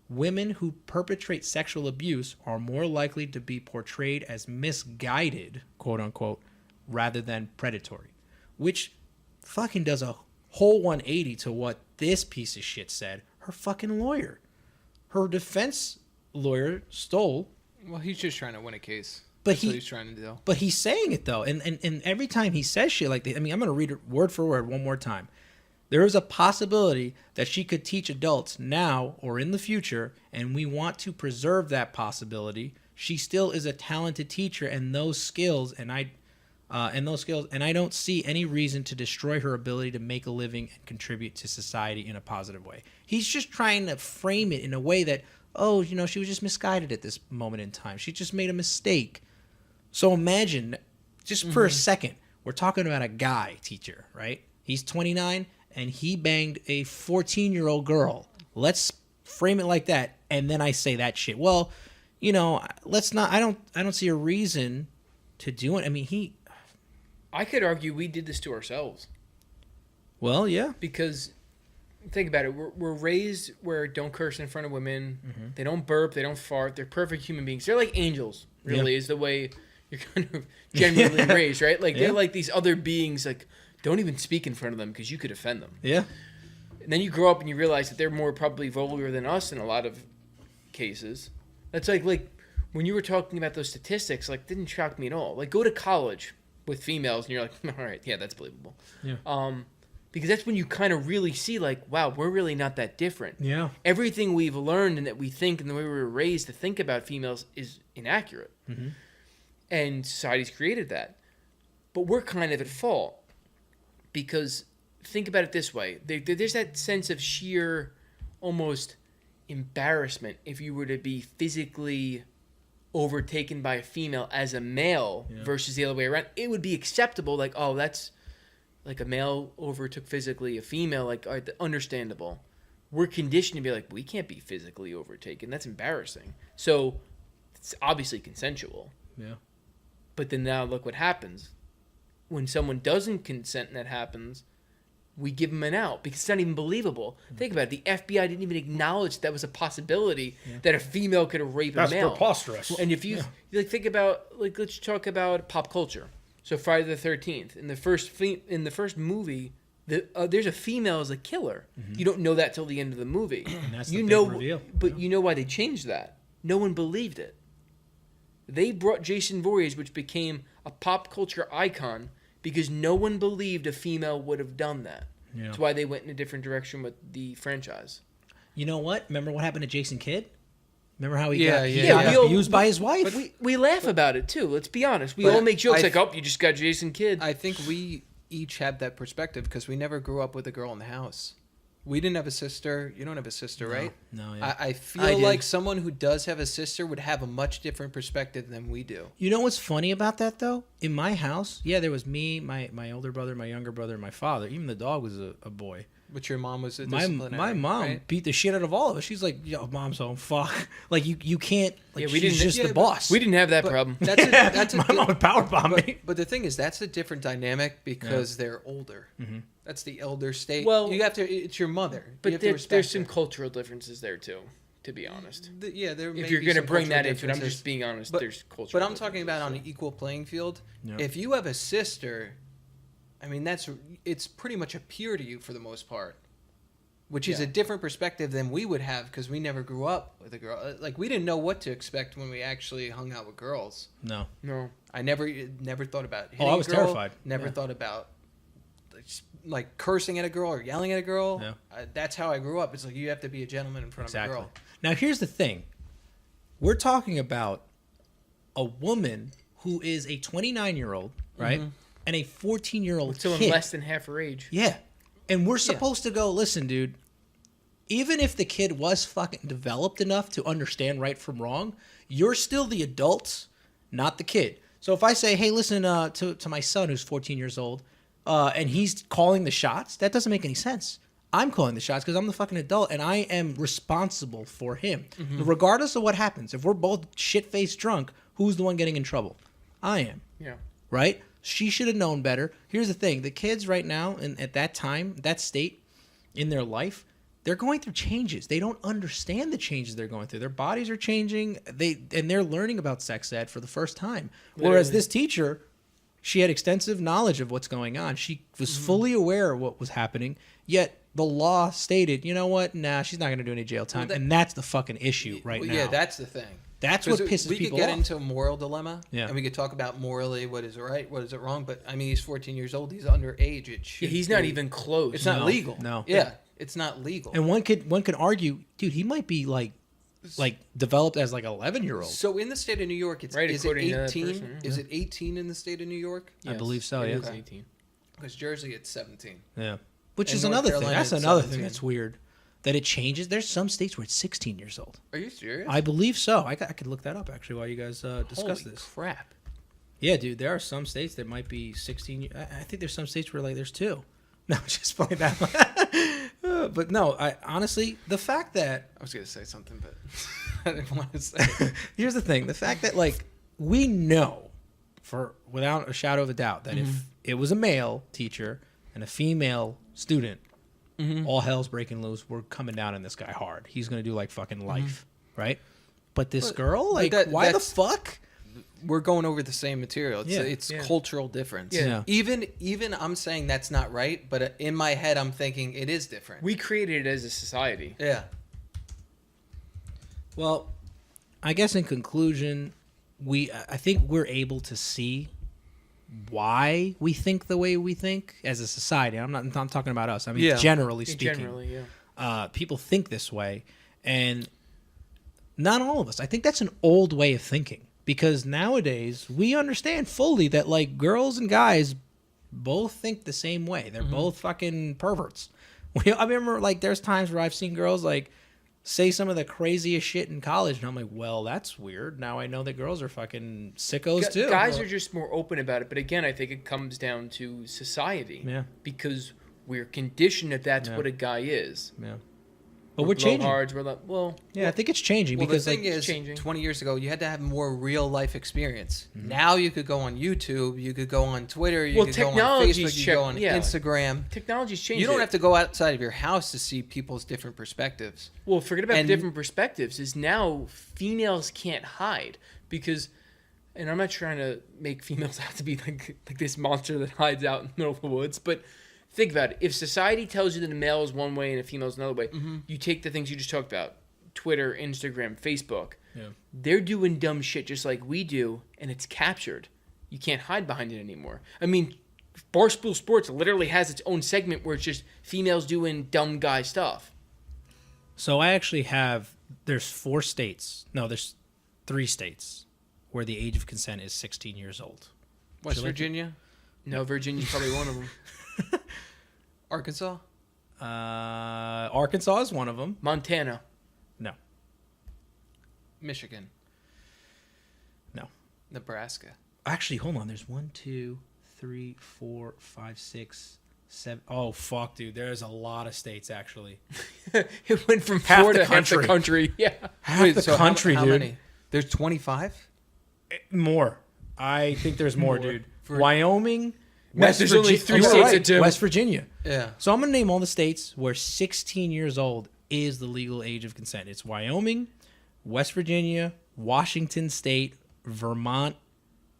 women who perpetrate sexual abuse are more likely to be portrayed as misguided, quote unquote, rather than predatory. Which fucking does a whole 180 to what this piece of shit said. Her fucking lawyer. Her defense lawyer stole. Well, he's just trying to win a case. But That's what he's trying to do. But he's saying it, though. And every time he says shit like that, I mean, I'm going to read it word for word one more time. There is a possibility that she could teach adults now or in the future, and we want to preserve that possibility. She still is a talented teacher and those skills, and I don't see any reason to destroy her ability to make a living and contribute to society in a positive way. He's just trying to frame it in a way that, oh, you know, she was just misguided at this moment in time. She just made a mistake. So imagine, just for a second, we're talking about a guy teacher, right? He's 29 and he banged a 14-year-old girl. Let's frame it like that, and then I say that shit. Well, you know, let's not. I don't see a reason to do it. I mean, I could argue we did this to ourselves. Well, yeah. Because think about it. We're raised where don't curse in front of women. Mm-hmm. They don't burp. They don't fart. They're perfect human beings. They're like angels, really, is the way you're kind of generally raised, right? Like, they're like these other beings, like, don't even speak in front of them because you could offend them. Yeah. And then you grow up and you realize that they're more probably vulgar than us in a lot of cases. That's like when you were talking about those statistics, like, didn't shock me at all. Like, go to college with females and you're like, all right, yeah, that's believable. Yeah. Because that's when you kind of really see, like, wow, we're really not that different. Yeah. Everything we've learned and that we think and the way we were raised to think about females is inaccurate. Mm-hmm. And society's created that. But we're kind of at fault. Because think about it this way. There's that sense of sheer almost embarrassment if you were to be physically overtaken by a female as a male versus the other way around. It would be acceptable, like, oh, that's like a male overtook physically a female, like, all right, understandable. We're conditioned to be like, we can't be physically overtaken. That's embarrassing. So it's obviously consensual. Yeah. But then now look what happens. when someone doesn't consent and that happens, we give them an out because it's not even believable. Think about it. The FBI didn't even acknowledge that was a possibility that a female could rape a male. That's preposterous. And if you like, think about, like, let's talk about pop culture. So Friday the 13th, in the first movie, there's a female as a killer. You don't know that till the end of the movie. And that's you the know, big reveal. But you know why they changed that? No one believed it. They brought Jason Voorhees, which became a pop culture icon, because no one believed a female would have done that. Yeah. That's why they went in a different direction with the franchise. You know what? Remember what happened to Jason Kidd? Remember how he got abused by his wife? We laugh about it, too. Let's be honest. We all make jokes oh, you just got Jason Kidd. I think we each have that perspective because we never grew up with a girl in the house. We didn't have a sister. You don't have a sister, right? No, yeah. I feel like someone who does have a sister would have a much different perspective than we do. You know what's funny about that, though? In my house, there was me, my older brother, my younger brother, and my father. Even the dog was a boy. But your mom was a disciplinarian, my mom beat the shit out of all of us. She's like, yo, mom's home, fuck. Like, you can't, like, she's just the boss. We didn't have that problem. My mom would powerbomb me. But the thing is, that's a different dynamic because they're older. Mm-hmm. That's the elder state. Well, it's your mother. But there's some cultural differences there, too, to be honest. There if you're going to bring that into it, I'm just being honest, there's cultural But I'm talking about on an equal playing field. Yeah. If you have a sister, I mean, it's pretty much a peer to you for the most part, which is a different perspective than we would have because we never grew up with a girl. Like, we didn't know what to expect when we actually hung out with girls. No. I never thought about hitting I was terrified. Never thought about like cursing at a girl or yelling at a girl. Yeah. That's how I grew up. It's like you have to be a gentleman in front of a girl. Now, here's the thing. We're talking about a woman who is a 29-year-old, right? Mm-hmm. And a 14-year-old kid. Someone less than half her age. Yeah. And we're supposed to go, listen, dude, even if the kid was fucking developed enough to understand right from wrong, you're still the adults, not the kid. So if I say, hey, listen to my son who's 14 years old, and he's calling the shots, that doesn't make any sense. I'm calling the shots because I'm the fucking adult, and I am responsible for him. Mm-hmm. Regardless of what happens, if we're both shit-faced drunk, who's the one getting in trouble? I am. Yeah. Right? She should have known better. Here's the thing. The kids right now, at that time, that state in their life, they're going through changes. They don't understand the changes they're going through. Their bodies are changing, and they're learning about sex ed for the first time. Literally. Whereas this teacher, she had extensive knowledge of what's going on. She was fully aware of what was happening, yet the law stated, you know what? Nah, she's not going to do any jail time. And that's the fucking issue now. Yeah, that's the thing. That's what pisses people off. We could get into a moral dilemma, and we could talk about morally what is right, what is it wrong. But, I mean, he's 14 years old. He's underage. He's not even close. It's not legal. No. Yeah, it's not legal. And one could argue, dude, he might be like developed as like 11-year-old. So in the state of New York, is it 18? Is it 18 in the state of New York? Yes, I believe so. It yeah, is 18. Because Jersey, it's 17. Yeah, which is another thing. That's another thing that's weird. That it changes. There's some states where it's 16 years old. Are you serious? I believe so. I could look that up actually while you guys discuss this. Holy crap! Yeah, dude, there are some states that might be 16. I think there's some states where like there's 2. No, just playing that one. But no, honestly, the fact that I was gonna say something, but I didn't want to say it. Here's the thing: the fact that like we know, without a shadow of a doubt, that if it was a male teacher and a female student, all hell's breaking loose. We're coming down on this guy hard. He's gonna do like fucking life, right? But this girl, like, why the fuck? We're going over the same material. It's cultural difference. Yeah. Even I'm saying that's not right, but in my head I'm thinking it is different. We created it as a society. Yeah. Well, I guess in conclusion, I think we're able to see why we think the way we think as a society. I'm not talking about us. I mean, generally speaking, people think this way, and not all of us. I think that's an old way of thinking because nowadays we understand fully that like girls and guys both think the same way. They're both fucking perverts. I remember like there's times where I've seen girls like say some of the craziest shit in college, and I'm like, well, that's weird. Now I know that girls are fucking sickos too. Guys are just more open about it, but again, I think it comes down to society. Yeah. Because we're conditioned that that's what a guy is. Yeah. But we're changing. I think it's changing because the thing is, 20 years ago, you had to have more real life experience. Mm-hmm. Now you could go on YouTube, you could go on Twitter, you could go on Facebook, you could go on Instagram. Technology's changed. You don't have to go outside of your house to see people's different perspectives. Well, forget about different perspectives. Is now females can't hide because, and I'm not trying to make females out to be like this monster that hides out in the middle of the woods, but think about it. If society tells you that a male is one way and a female is another way, you take the things you just talked about, Twitter, Instagram, Facebook. Yeah. They're doing dumb shit just like we do, and it's captured. You can't hide behind it anymore. I mean, Barstool Sports literally has its own segment where it's just females doing dumb guy stuff. So I actually there's 3 states where the age of consent is 16 years old. West Virginia? No, Virginia's probably one of them. Arkansas? Arkansas is one of them. Montana? No. Michigan? No. Nebraska? Actually, hold on. There's 1, 2, 3, 4, 5, 6, 7. Oh, fuck, dude. There's a lot of states, actually. It went from half the country. Yeah. Half the country, dude. How many? There's 25? More. I think there's more, dude. Wyoming... There's only 3 states that do. West Virginia. Yeah. So I'm going to name all the states where 16 years old is the legal age of consent. It's Wyoming, West Virginia, Washington State, Vermont,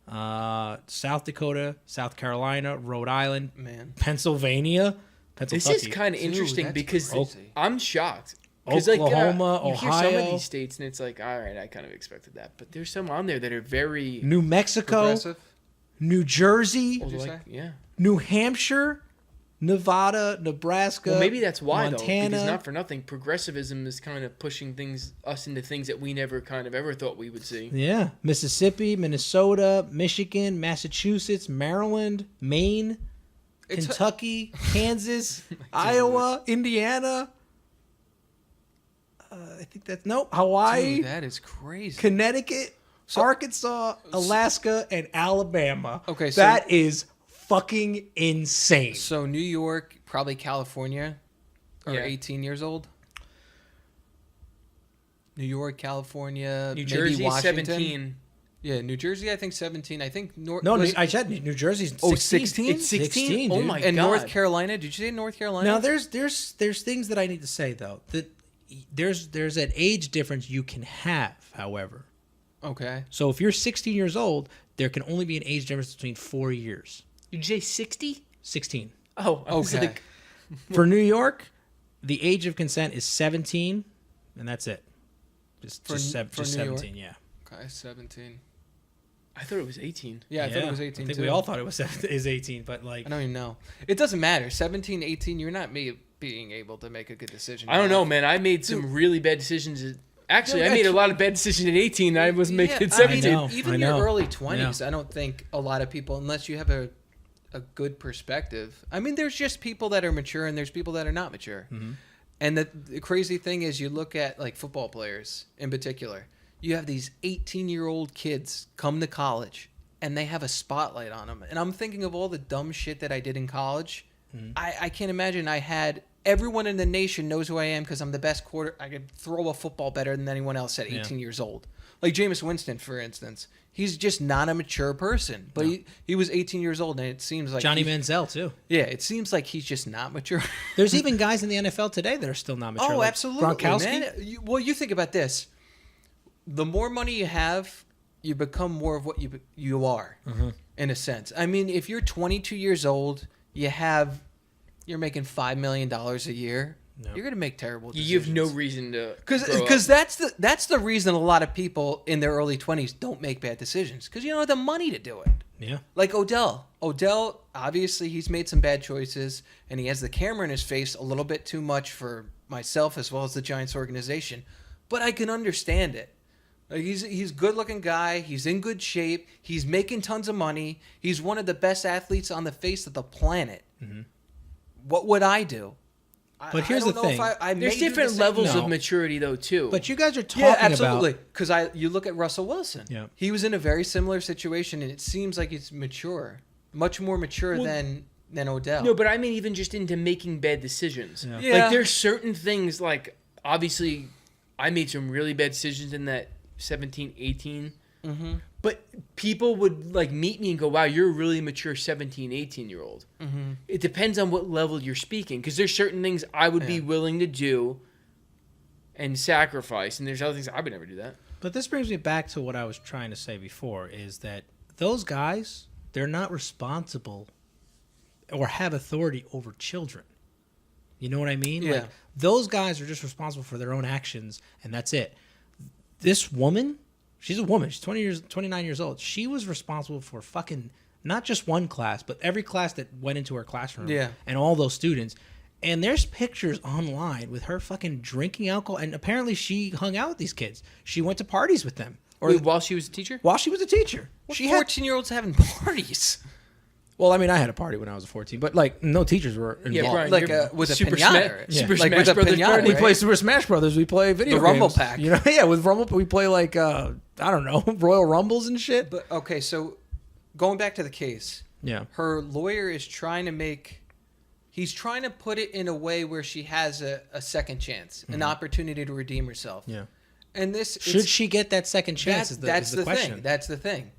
South Dakota, South Carolina, Rhode Island, Pennsylvania. This is kind of interesting because I'm shocked. Oklahoma, you Ohio. hear some of these states and it's like, all right, I kind of expected that. But there's some on there that are very... New Mexico. Progressive. New Jersey, yeah, New Hampshire, Nevada, Nebraska. Well, maybe that's why Montana. Though, because not for nothing, progressivism is kind of pushing us into things that we never kind of ever thought we would see. Yeah, Mississippi, Minnesota, Michigan, Massachusetts, Maryland, Maine, Kentucky, Kansas, Iowa, Indiana. I think that's Hawaii. Dude, that is crazy. Connecticut. Arkansas, Alaska, and Alabama. Okay, so that is fucking insane. So New York, probably California, are 18 years old. New York, California, New Jersey, Washington. 17. Yeah, New Jersey, I think 17. I think I said New Jersey's 16. 16? It's 16. Oh my god! And North Carolina? Did you say North Carolina? Now there's things that I need to say though. That there's an age difference you can have, however. Okay. So if you're 16 years old, there can only be an age difference between 4 years. Did you say 60? 16. Oh, I was like... For New York, the age of consent is 17, and that's it. Just 17, yeah. Okay, 17. I thought it was 18. Yeah, I thought it was 18 I think too. we all thought it was 18, but like... I don't even know. It doesn't matter. 17, 18, you're not being able to make a good decision. I don't know, man. I made some really bad decisions... Actually, I made a lot of bad decisions at 18. I was making at 17. Even your early 20s, I don't think a lot of people, unless you have a good perspective. I mean, there's just people that are mature and there's people that are not mature. Mm-hmm. And the crazy thing is you look at like football players in particular. You have these 18-year-old kids come to college and they have a spotlight on them. And I'm thinking of all the dumb shit that I did in college. Mm-hmm. I can't imagine I had... Everyone in the nation knows who I am because I'm the best quarter. I could throw a football better than anyone else at 18 years old. Like Jameis Winston, for instance. He's just not a mature person. But he was 18 years old, and it seems like... Johnny Manziel, too. Yeah, it seems like he's just not mature. There's even guys in the NFL today that are still not mature. Oh, like absolutely, Gronkowski. man. You think about this. The more money you have, you become more of what you are, in a sense. I mean, if you're 22 years old, you're making $5 million a year. No. You're gonna make terrible decisions. You have no reason to, because that's the reason a lot of people in their early 20s don't make bad decisions, because you don't have the money to do it. Yeah. Like Odell, obviously he's made some bad choices, and he has the camera in his face a little bit too much for myself as well as the Giants organization. But I can understand it. Like he's a good-looking guy. He's in good shape. He's making tons of money. He's one of the best athletes on the face of the planet. Mm-hmm. What would I do? But here's the thing. There's different levels of maturity, though, too. But you guys are talking about... Yeah, absolutely. Because you look at Russell Wilson. Yeah. He was in a very similar situation, and it seems like he's mature. Much more mature than Odell. No, but I mean even just into making bad decisions. Yeah. Like, there's certain things, like, obviously, I made some really bad decisions in that 17, 18. Mm-hmm. But people would like meet me and go, wow, you're a really mature 17, 18-year-old. Mm-hmm. It depends on what level you're speaking. Because there's certain things I would be willing to do and sacrifice. And there's other things I would never do that. But this brings me back to what I was trying to say before, is that those guys, they're not responsible or have authority over children. You know what I mean? Yeah. Like, those guys are just responsible for their own actions, and that's it. This woman, she's a woman. She's 29 years old. She was responsible for fucking not just one class, but every class that went into her classroom. Yeah. And all those students. And there's pictures online with her fucking drinking alcohol, and apparently she hung out with these kids. She went to parties with them. Wait, while she was a teacher? While she was a teacher. She 14-year-olds having parties. Well, I mean, I had a party when I was 14, but like no teachers were involved. Yeah, Brian, like with a Super pinata. Super Like Smash with a Brothers pinata, party. We right? play Super Smash Brothers. We play video The Rumble games. Pack. You know, yeah, with Rumble, we play like I don't know, Royal Rumbles and shit. But okay, so going back to the case, Yeah, her lawyer is trying to he's trying to put it in a way where she has a second chance, an opportunity to redeem herself. yeah. And this Should she get that second chance? That's is the question. thing. That's the thing.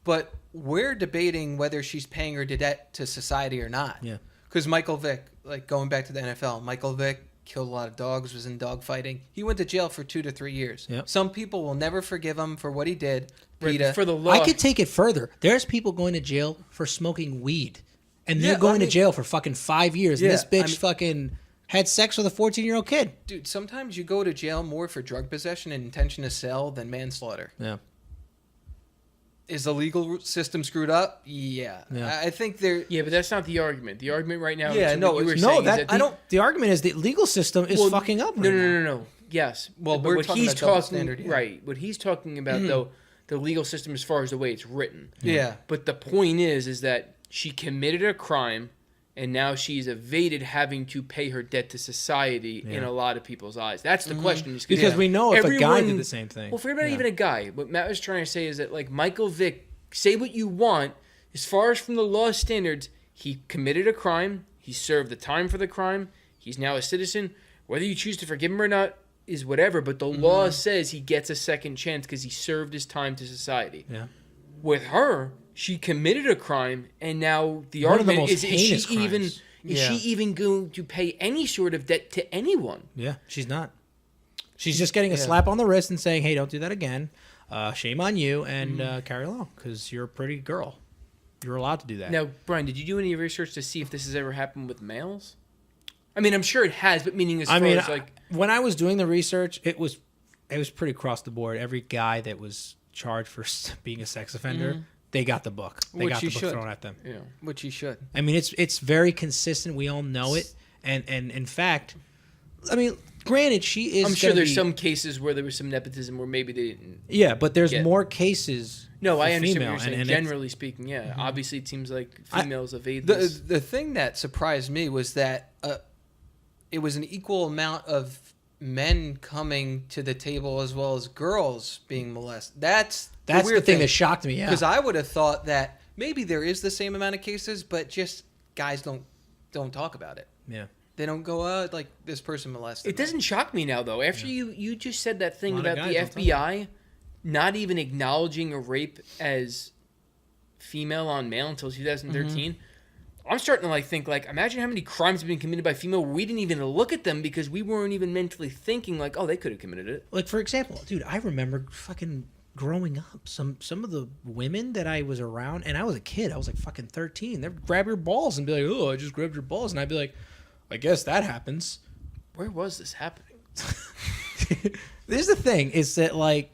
But we're debating whether she's paying her debt to society or not. Yeah. Because Michael Vick, like going back to the NFL, Michael Vick killed a lot of dogs, was in dog fighting. He went to jail for 2 to 3 years. Yep. Some people will never forgive him for what he did. For the law. I could take it further. There's people going to jail for smoking weed, and they're going to jail for fucking 5 years. Yeah, And this bitch fucking had sex with a 14-year-old kid. Dude, sometimes you go to jail more for drug possession and intention to sell than manslaughter. Yeah. Is the legal system screwed up? Yeah. I think they're... Yeah, but that's not the argument. The argument right now Yeah, is no, what you were no, saying that is that I don't. The argument is the legal system is fucking up. Right now. No. Yes. Well, but we're what talking he's about double talking standard, yeah. right. What he's talking about though, the legal system as far as the way it's written. Yeah. But the point is that she committed a crime, and now she's evaded having to pay her debt to society in a lot of people's eyes. That's the question. Because we know if a guy did the same thing. Well, forget about even a guy. What Matt was trying to say is that, like, Michael Vick, say what you want, as far as from the law standards, he committed a crime. He served the time for the crime. He's now a citizen. Whether you choose to forgive him or not is whatever, but the law says he gets a second chance because he served his time to society. Yeah. With her, she committed a crime, and now the One of the argument most is heinous she even crimes. is she even going to pay any sort of debt to anyone? Yeah, she's not. She's just getting a slap on the wrist and saying, "Hey, don't do that again. Shame on you, and carry along because you're a pretty girl. You're allowed to do that." Now, Brian, did you do any research to see if this has ever happened with males? I mean, I'm sure it has, but meaning as far as like when I was doing the research, it was pretty across the board. Every guy that was charged for being a sex offender, they got the book. They got the book thrown at them. yeah. Which he should. I mean, it's very consistent. We all know it, and in fact, I mean, granted, she is. I'm sure there's some cases where there was some nepotism where maybe they didn't. Yeah, but there's more cases. No, for I understand female, what you're saying. and Generally speaking, yeah. Obviously, it seems like females evade The this. the thing that surprised me was that it was an equal amount of men coming to the table as well as girls being molested. That's the weird thing that shocked me. Yeah, because I would have thought that maybe there is the same amount of cases, but just guys don't talk about it. yeah. They don't go, like, this person molested It doesn't shock me now, though. After you just said that thing A lot of about the guys don't FBI not even acknowledging a rape as female on male until 2013, I'm starting to think imagine how many crimes have been committed by female where we didn't even look at them because we weren't even mentally thinking like, oh, they could have committed it. Like, for example, dude, I remember fucking growing up, some of the women that I was around, and I was a kid, I was like fucking 13, they'd grab your balls and be like, oh, I just grabbed your balls, and I'd be like, I guess that happens. Where was this happening? This is the thing, is that like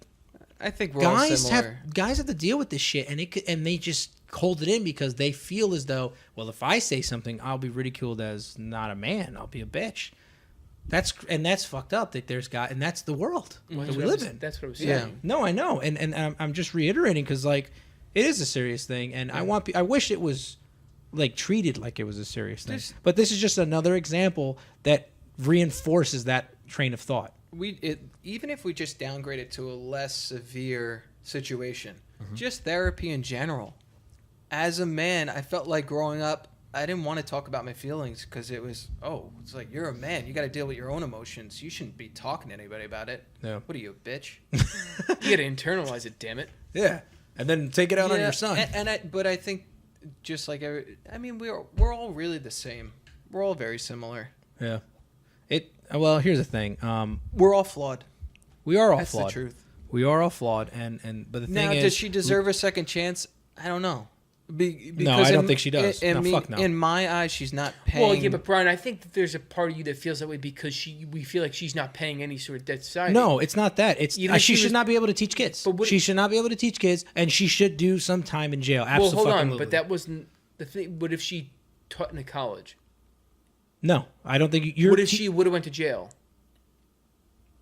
I think we're all similar. guys have to deal with this shit, and they just hold it in because they feel as though, well, if I say something, I'll be ridiculed as not a man. I'll be a bitch. That's fucked up. That there's and that's the world that we live in. That's what I was saying. Yeah. No, I know, and I'm just reiterating because like it is a serious thing, and I wish it was like treated like it was a serious thing. But this is just another example that reinforces that train of thought. Even if we just downgrade it to a less severe situation, just therapy in general. As a man, I felt like growing up, I didn't want to talk about my feelings because it's like, you're a man. You got to deal with your own emotions. You shouldn't be talking to anybody about it. Yeah. What are you, a bitch? You got to internalize it, damn it. Yeah. And then take it out on your son. But I think just like we're all really the same. We're all very similar. Yeah. Well, here's the thing. We're all flawed. We are all That's flawed. the truth. We are all flawed, but the thing now, is, does she deserve a second chance? I don't know. No, I don't think she does. Fuck no. In my eyes, she's not paying. Well, yeah, but Brian, I think that there's a part of you that feels that way because we feel like she's not paying any sort of debt to society. No, it's not that. It's she should not be able to teach kids. She should not be able to teach kids, and she should do some time in jail. Absolutely. Well, hold on, but that wasn't the thing. What if she taught in a college? No, I don't think What if she would have went to jail?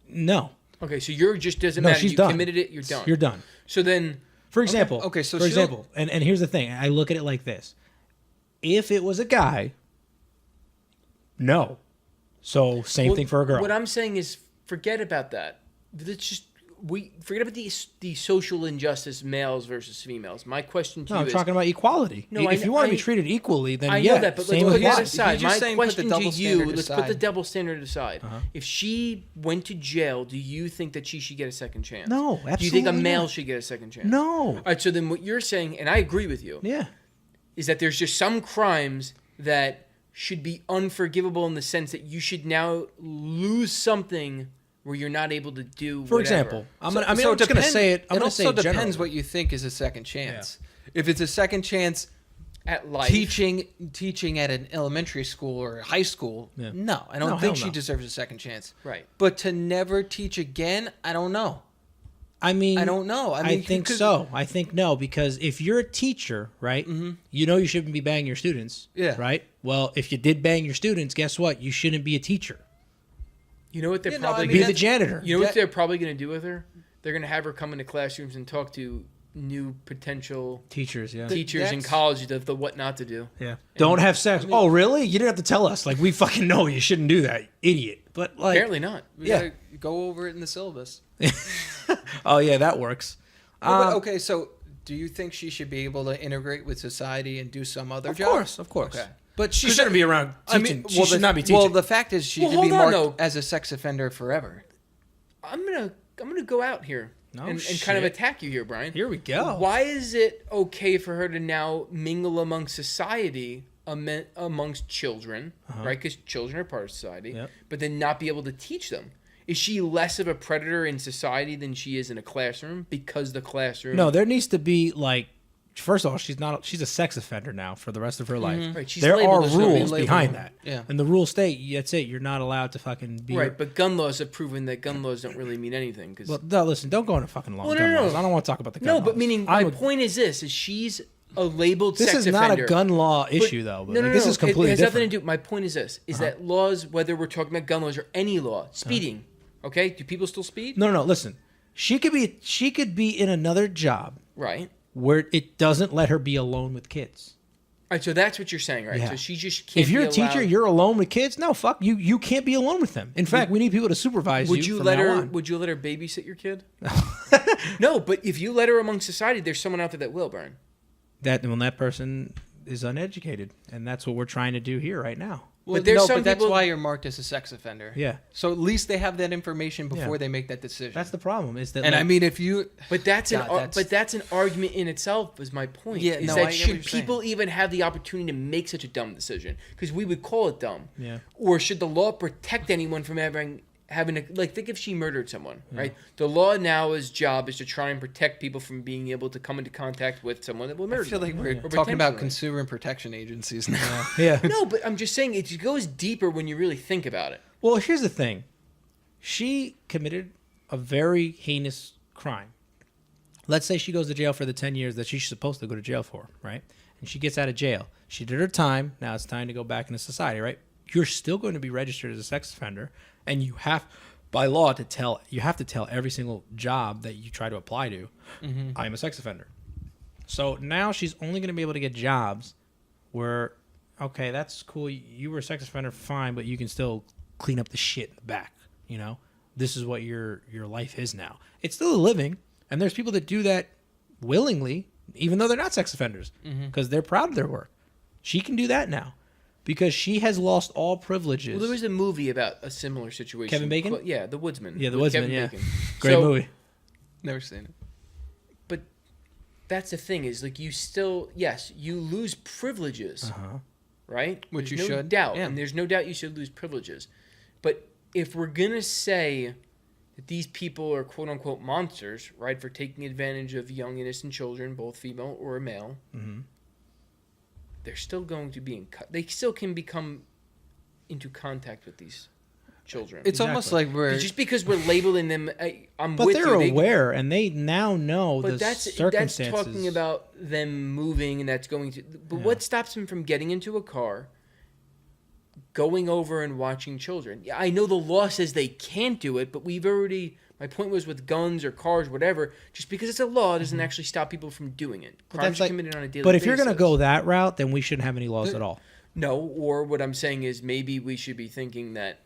No. Okay, so you're just doesn't matter. She's you done. committed it. You're done. You're done. So then, for example, and here's the thing. I look at it like this: if it was a guy, no. So same thing for a girl. What I'm saying is, forget about that. Let's just forget about the social injustice, males versus females. My question to you I'm is, talking about equality. No, if you want to be treated equally, then I know that, but let's put that aside. My question to you, let's put the double standard aside. If she went to jail, do you think that she should get a second chance? No, absolutely. Do you think a male should get a second chance? No. All right, so then what you're saying, and I agree with you, is that there's just some crimes that should be unforgivable in the sense that you should now lose something where you're not able to do For example, I'm just going to say it. I'm going to say it depends generally. what you think is a second chance. Yeah. If it's a second chance at life, teaching at an elementary school or high school, no, I don't think she deserves a second chance. Right. But to never teach again, I don't know. I mean, I don't know. I think so. I think no, because if you're a teacher, right, you know you shouldn't be banging your students. Yeah. Right? Well, if you did bang your students, guess what? You shouldn't be a teacher. You know what they're probably be the janitor. You know what they're probably going to do with her? They're going to have her come into classrooms and talk to new potential teachers in college of the what not to do. Yeah. Don't have sex. Oh, really? You didn't have to tell us. Like, we fucking know you shouldn't do that, idiot. But like, apparently not. We gotta go over it in the syllabus. Oh yeah, that works. Okay, so do you think she should be able to integrate with society and do some other job? Of course. Okay. But she shouldn't be around teaching. She should not be teaching. Well, the fact is she should be marked as a sex offender forever. I'm gonna go out here and kind of attack you here, Brian. Here we go. Why is it okay for her to now mingle amongst society, amongst children, right? Because children are part of society, but then not be able to teach them? Is she less of a predator in society than she is in a classroom because the classroom? No, there needs to be like. First of all, she's a sex offender now for the rest of her life. Right, there are rules behind that. Yeah. And the rules state, that's it. You're not allowed to fucking be... Right, but gun laws have proven that gun laws don't really mean anything. Cause... Well, no, listen, don't go into fucking laws. I don't want to talk about the gun laws. No, but meaning, my point is this, is she's a labeled sex offender. This is not a gun law issue, though. But this is completely different. It has nothing to do... My point is this, is that laws, whether we're talking about gun laws or any law, speeding, okay? Do people still speed? No, listen. She could be in another job. Right. Where it doesn't let her be alone with kids. All right, so that's what you're saying, right? Yeah. So she just can't. If you're a teacher, you're alone with kids. No, fuck you. You can't be alone with them. In fact, we need people to supervise you. Would you let her babysit your kid? No, but if you let her among society, there's someone out there that will, Brian. That person is uneducated, and that's what we're trying to do here right now. Well, but that's why you're marked as a sex offender. Yeah. So at least they have that information before they make that decision. That's the problem. Is that? And I mean, if you. But that's an argument in itself. Is my point. Yeah. Is that should people even have the opportunity to make such a dumb decision? Because we would call it dumb. Yeah. Or should the law protect anyone from having think if she murdered someone, right? The law now's job is to try and protect people from being able to come into contact with someone that will murder them. I feel like we're talking about consumer protection agencies now. Yeah. No, but I'm just saying it goes deeper when you really think about it. Well, here's the thing. She committed a very heinous crime. Let's say she goes to jail for the 10 years that she's supposed to go to jail for, right? And she gets out of jail. She did her time. Now it's time to go back into society, right? You're still going to be registered as a sex offender. And you have, by law, to tell every single job that you try to apply to, I'm a sex offender. So now she's only going to be able to get jobs where, okay, that's cool. You were a sex offender, fine, but you can still clean up the shit in the back. You know, this is what your life is now. It's still a living, and there's people that do that willingly, even though they're not sex offenders, because they're proud of their work. She can do that now because she has lost all privileges. Well, there was a movie about a similar situation. Kevin Bacon? Yeah, The Woodsman. Yeah, The Woodsman, Kevin yeah. Bacon. Great movie. Never seen it. But that's the thing is, like, you still, yes, you lose privileges, right? Which there's you no should. doubt, Yeah. and there's no doubt you should lose privileges. But if we're going to say that these people are quote-unquote monsters, right, for taking advantage of young, innocent children, both female or male, they're still going to be they still can become into contact with these children. It's almost like we're just because we're labeling them. I'm But with they're you. aware, and they now know But the that's circumstances. talking about them moving, and that's going to. But what stops them from getting into a car, going over and watching children? Yeah, I know the law says they can't do it, but we've already. My point was with guns or cars, whatever. Just because it's a law doesn't actually stop people from doing it. Crimes are committed on a daily basis. But if you're going to go that route, then we shouldn't have any laws at all. No, or what I'm saying is maybe we should be thinking that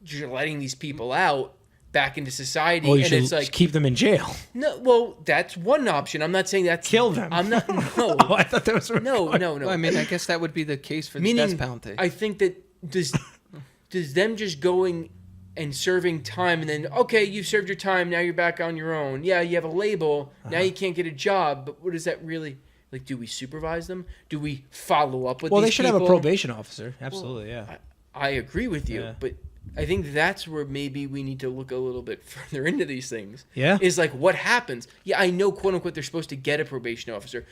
you're letting these people out back into society, Well, you and should it's like keep them in jail. no. Well, that's one option. I'm not saying that's Kill them. I'm not. No, Oh, I thought that was no. Well, I mean, I guess that would be the case for the death penalty. I think that does them just going and serving time and then okay, you've served your time, now you're back on your own. Yeah, you have a label. Now you can't get a job, but what does that really like? Do we supervise them? Do we follow up with? Well, these they should people? have a probation officer. Absolutely, yeah. I agree with you, Yeah. but I think that's where maybe we need to look a little bit further into these things. Yeah. Is like what happens. Yeah, I know, quote unquote, they're supposed to get a probation officer,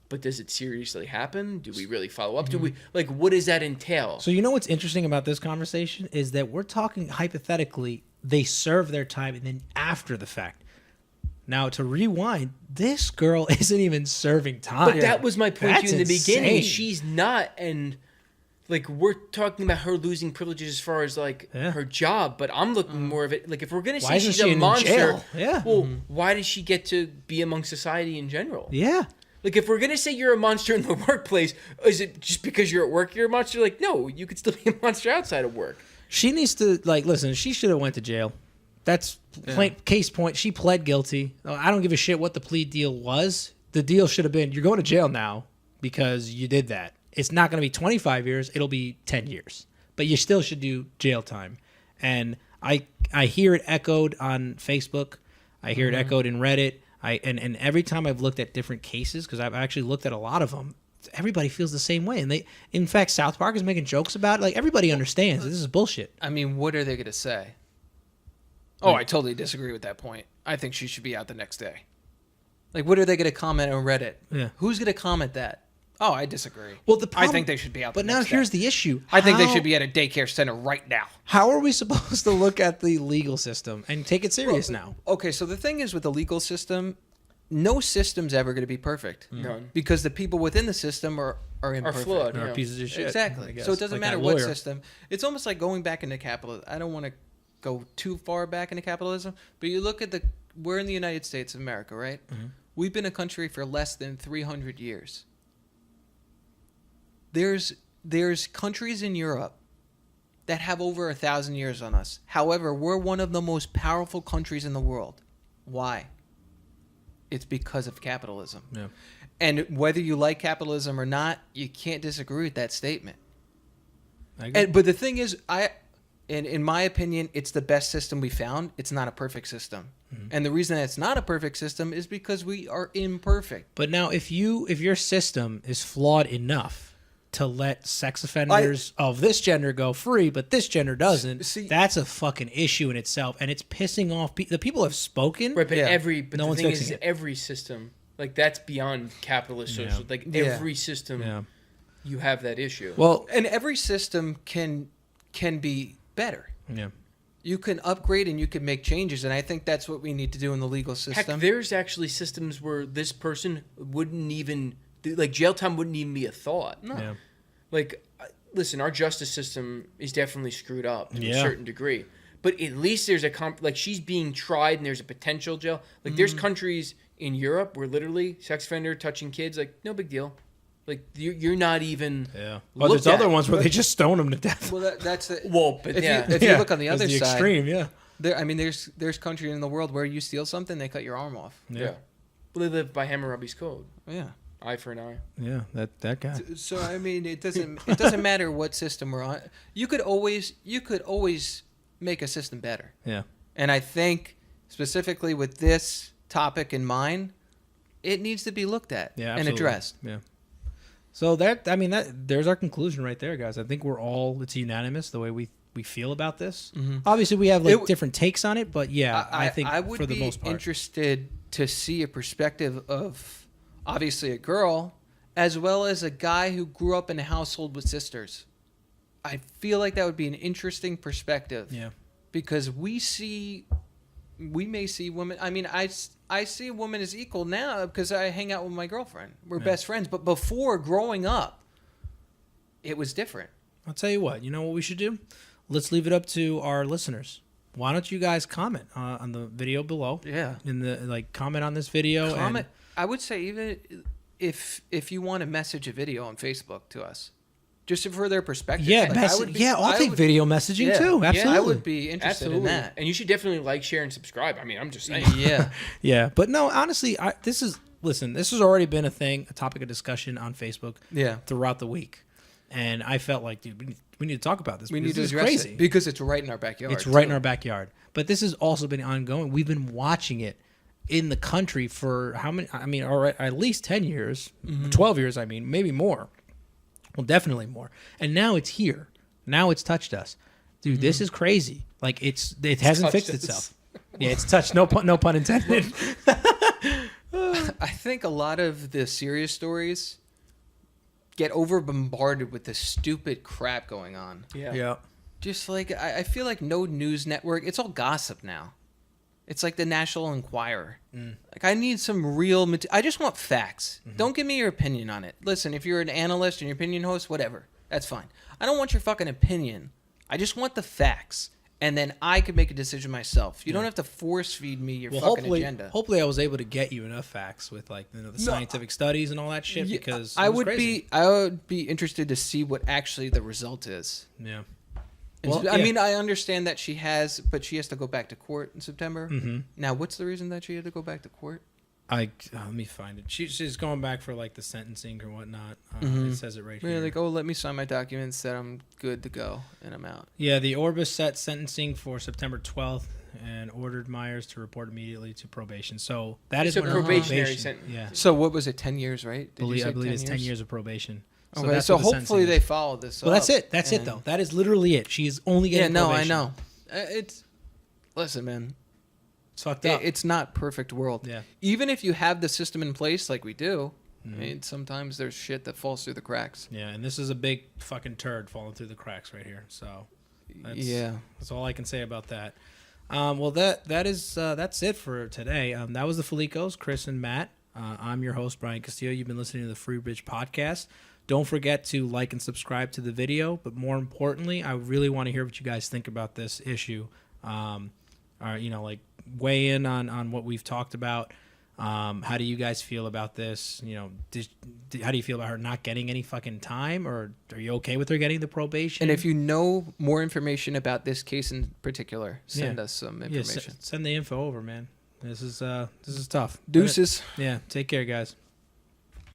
but does it seriously happen? Do we really follow up? Do we like what does that entail? So you know what's interesting about this conversation is that we're talking hypothetically they serve their time and then after the fact. Now to rewind, this girl isn't even serving time. But that was my point to you in the beginning. insane. She's not, and like we're talking about her losing privileges as far as like her job, but I'm looking more of it like if we're gonna say isn't she's she a in monster, jail? Yeah. well, why does she get to be among society in general? Yeah. Like if we're gonna say you're a monster in the workplace, is it just because you're at work you're a monster? Like no, you could still be a monster outside of work. She needs to listen, she should have went to jail. That's case point. She pled guilty. I don't give a shit what the plea deal was. The deal should have been you're going to jail now because you did that. It's not going to be 25 years. It'll be 10 years. But you still should do jail time. And I hear it echoed on Facebook. I hear it echoed in Reddit. And every time I've looked at different cases, because I've actually looked at a lot of them, everybody feels the same way. And in fact, South Park is making jokes about it. Like everybody understands this is bullshit. I mean, what are they going to say? Oh, I totally disagree with that point. I think she should be out the next day. Like, what are they going to comment on Reddit? Yeah. Who's going to comment that? Oh, I disagree. Well, the I problem, think they should be out the But now next here's day. the issue. I think they should be at a daycare center right now. How are we supposed to look at the legal system and take it serious now? Okay, so the thing is with the legal system, no system's ever going to be perfect. None. Because the people within the system are Are imperfect. flawed. Or Yeah. pieces of shit. Exactly. I guess. So it doesn't Like matter that what lawyer. system. It's almost like going back into capitalism. I don't want to go too far back into capitalism, but you look at we're in the United States of America, right? Mm-hmm. We've been a country for less than 300 years. There's countries in Europe that have over 1,000 years on us. However, we're one of the most powerful countries in the world. Why? It's because of capitalism. Yeah. And whether you like capitalism or not, you can't disagree with that statement. I agree. But the thing is, in my opinion, it's the best system we found. It's not a perfect system. And the reason that it's not a perfect system is because we are imperfect. But now, if your system is flawed enough to let sex offenders of this gender go free, but this gender doesn't, that's a fucking issue in itself, and it's pissing off the people have spoken. Right, but Yeah. but No the one's thing is, fixing it. every system, like that's beyond capitalist social. Like every system, Yeah. you have that issue. Well, And every system can be better. yeah. You can upgrade and you can make changes, and I think that's what we need to do in the legal Heck, system. there's actually systems where this person wouldn't even like jail time wouldn't even be a thought. No. Yeah. Like, listen, our justice system is definitely screwed up to a Yeah. certain degree. But at least there's like she's being tried and there's a potential jail. Like there's countries in Europe where literally sex offender touching kids, like no big deal. Like you're not even. Yeah. Well, there's other ones where they just stone them to death. Well, that's the. Well, but If yeah. you look on the That's other the side, extreme, yeah. there's countries in the world where you steal something, they cut your arm off. Yeah. Well, they live by Hammurabi's code. Yeah. Eye for an eye. Yeah, that guy. So I mean, it doesn't matter what system we're on. You could always make a system better. Yeah. And I think specifically with this topic in mind, it needs to be looked at and addressed. Yeah. So there's our conclusion right there, guys. I think it's unanimous the way we feel about this. Mm-hmm. Obviously, we have different takes on it, but yeah, I think for the most part, interested to see a perspective of obviously a girl as well as a guy who grew up in a household with sisters. I feel like that would be an interesting perspective. Yeah. Because we may see women. I mean, I see a woman as equal now because I hang out with my girlfriend. We're best friends. But before, growing up, it was different. I'll tell you what. You know what we should do? Let's leave it up to our listeners. Why don't you guys comment on the video below? Yeah. Comment on this video. Comment. I would say even if you want to message a video on Facebook to us. Just for their perspective. Yeah, I'll take video messaging too. Absolutely. Yeah, I would be interested in that. And you should definitely like, share, and subscribe. I mean, I'm just saying. Yeah. Yeah. But no, honestly, this has already been a topic of discussion on Facebook throughout the week. And I felt like, dude, we need to talk about this. We need to address it. Because it's right in our backyard. It's right in our backyard. But this has also been ongoing. We've been watching it in the country for how many? I mean, at least 10 years, 12 years, I mean, maybe more. Well, definitely more. And now it's here. Now it's touched us. Dude, this is crazy. Like, it hasn't fixed itself. Yeah, it's touched. No pun intended. I think a lot of the serious stories get over bombarded with this stupid crap going on. Yeah. Just like, I feel like no news network, it's all gossip now. It's like the National Enquirer. Like, I need some real I just want facts. Don't give me your opinion on it. Listen, if you're an analyst and your opinion host, whatever. That's fine. I don't want your fucking opinion. I just want the facts. And then I could make a decision myself. You don't have to force feed me your fucking agenda. Hopefully I was able to get you enough facts with the scientific studies and all that shit because I would be interested to see what actually the result is. Yeah. Well, I mean, I understand that she has to go back to court in September. Mm-hmm. Now, what's the reason that she had to go back to court? Let me find it. She's going back for the sentencing or whatnot. It says it right here. Like, let me sign my documents that I'm good to go and I'm out. Yeah, the Orbis set sentencing for September 12th and ordered Myers to report immediately to probation. So that is a probationary sentence. Yeah. So what was it? 10 years, right? I believe it's 10 years of probation. So okay, so hopefully they follow this up. Well, that's it. That's it, though. That is literally it. She is only getting probation. I know. Listen, man. It's fucked up. It's not perfect world. Yeah. Even if you have the system in place like we do, I mean, sometimes there's shit that falls through the cracks. Yeah, and this is a big fucking turd falling through the cracks right here. So, that's all I can say about that. Well, that's it for today. That was the Felicos, Chris and Matt. I'm your host, Brian Castillo. You've been listening to the Free Bridge Podcast. Don't forget to like and subscribe to the video. But more importantly, I really want to hear what you guys think about this issue. Weigh in on what we've talked about. How do you guys feel about this? How do you feel about her not getting any fucking time, or are you okay with her getting the probation? And if you know more information about this case in particular, send us some information. Send the info over, man. This is tough. Deuces. Yeah, take care, guys.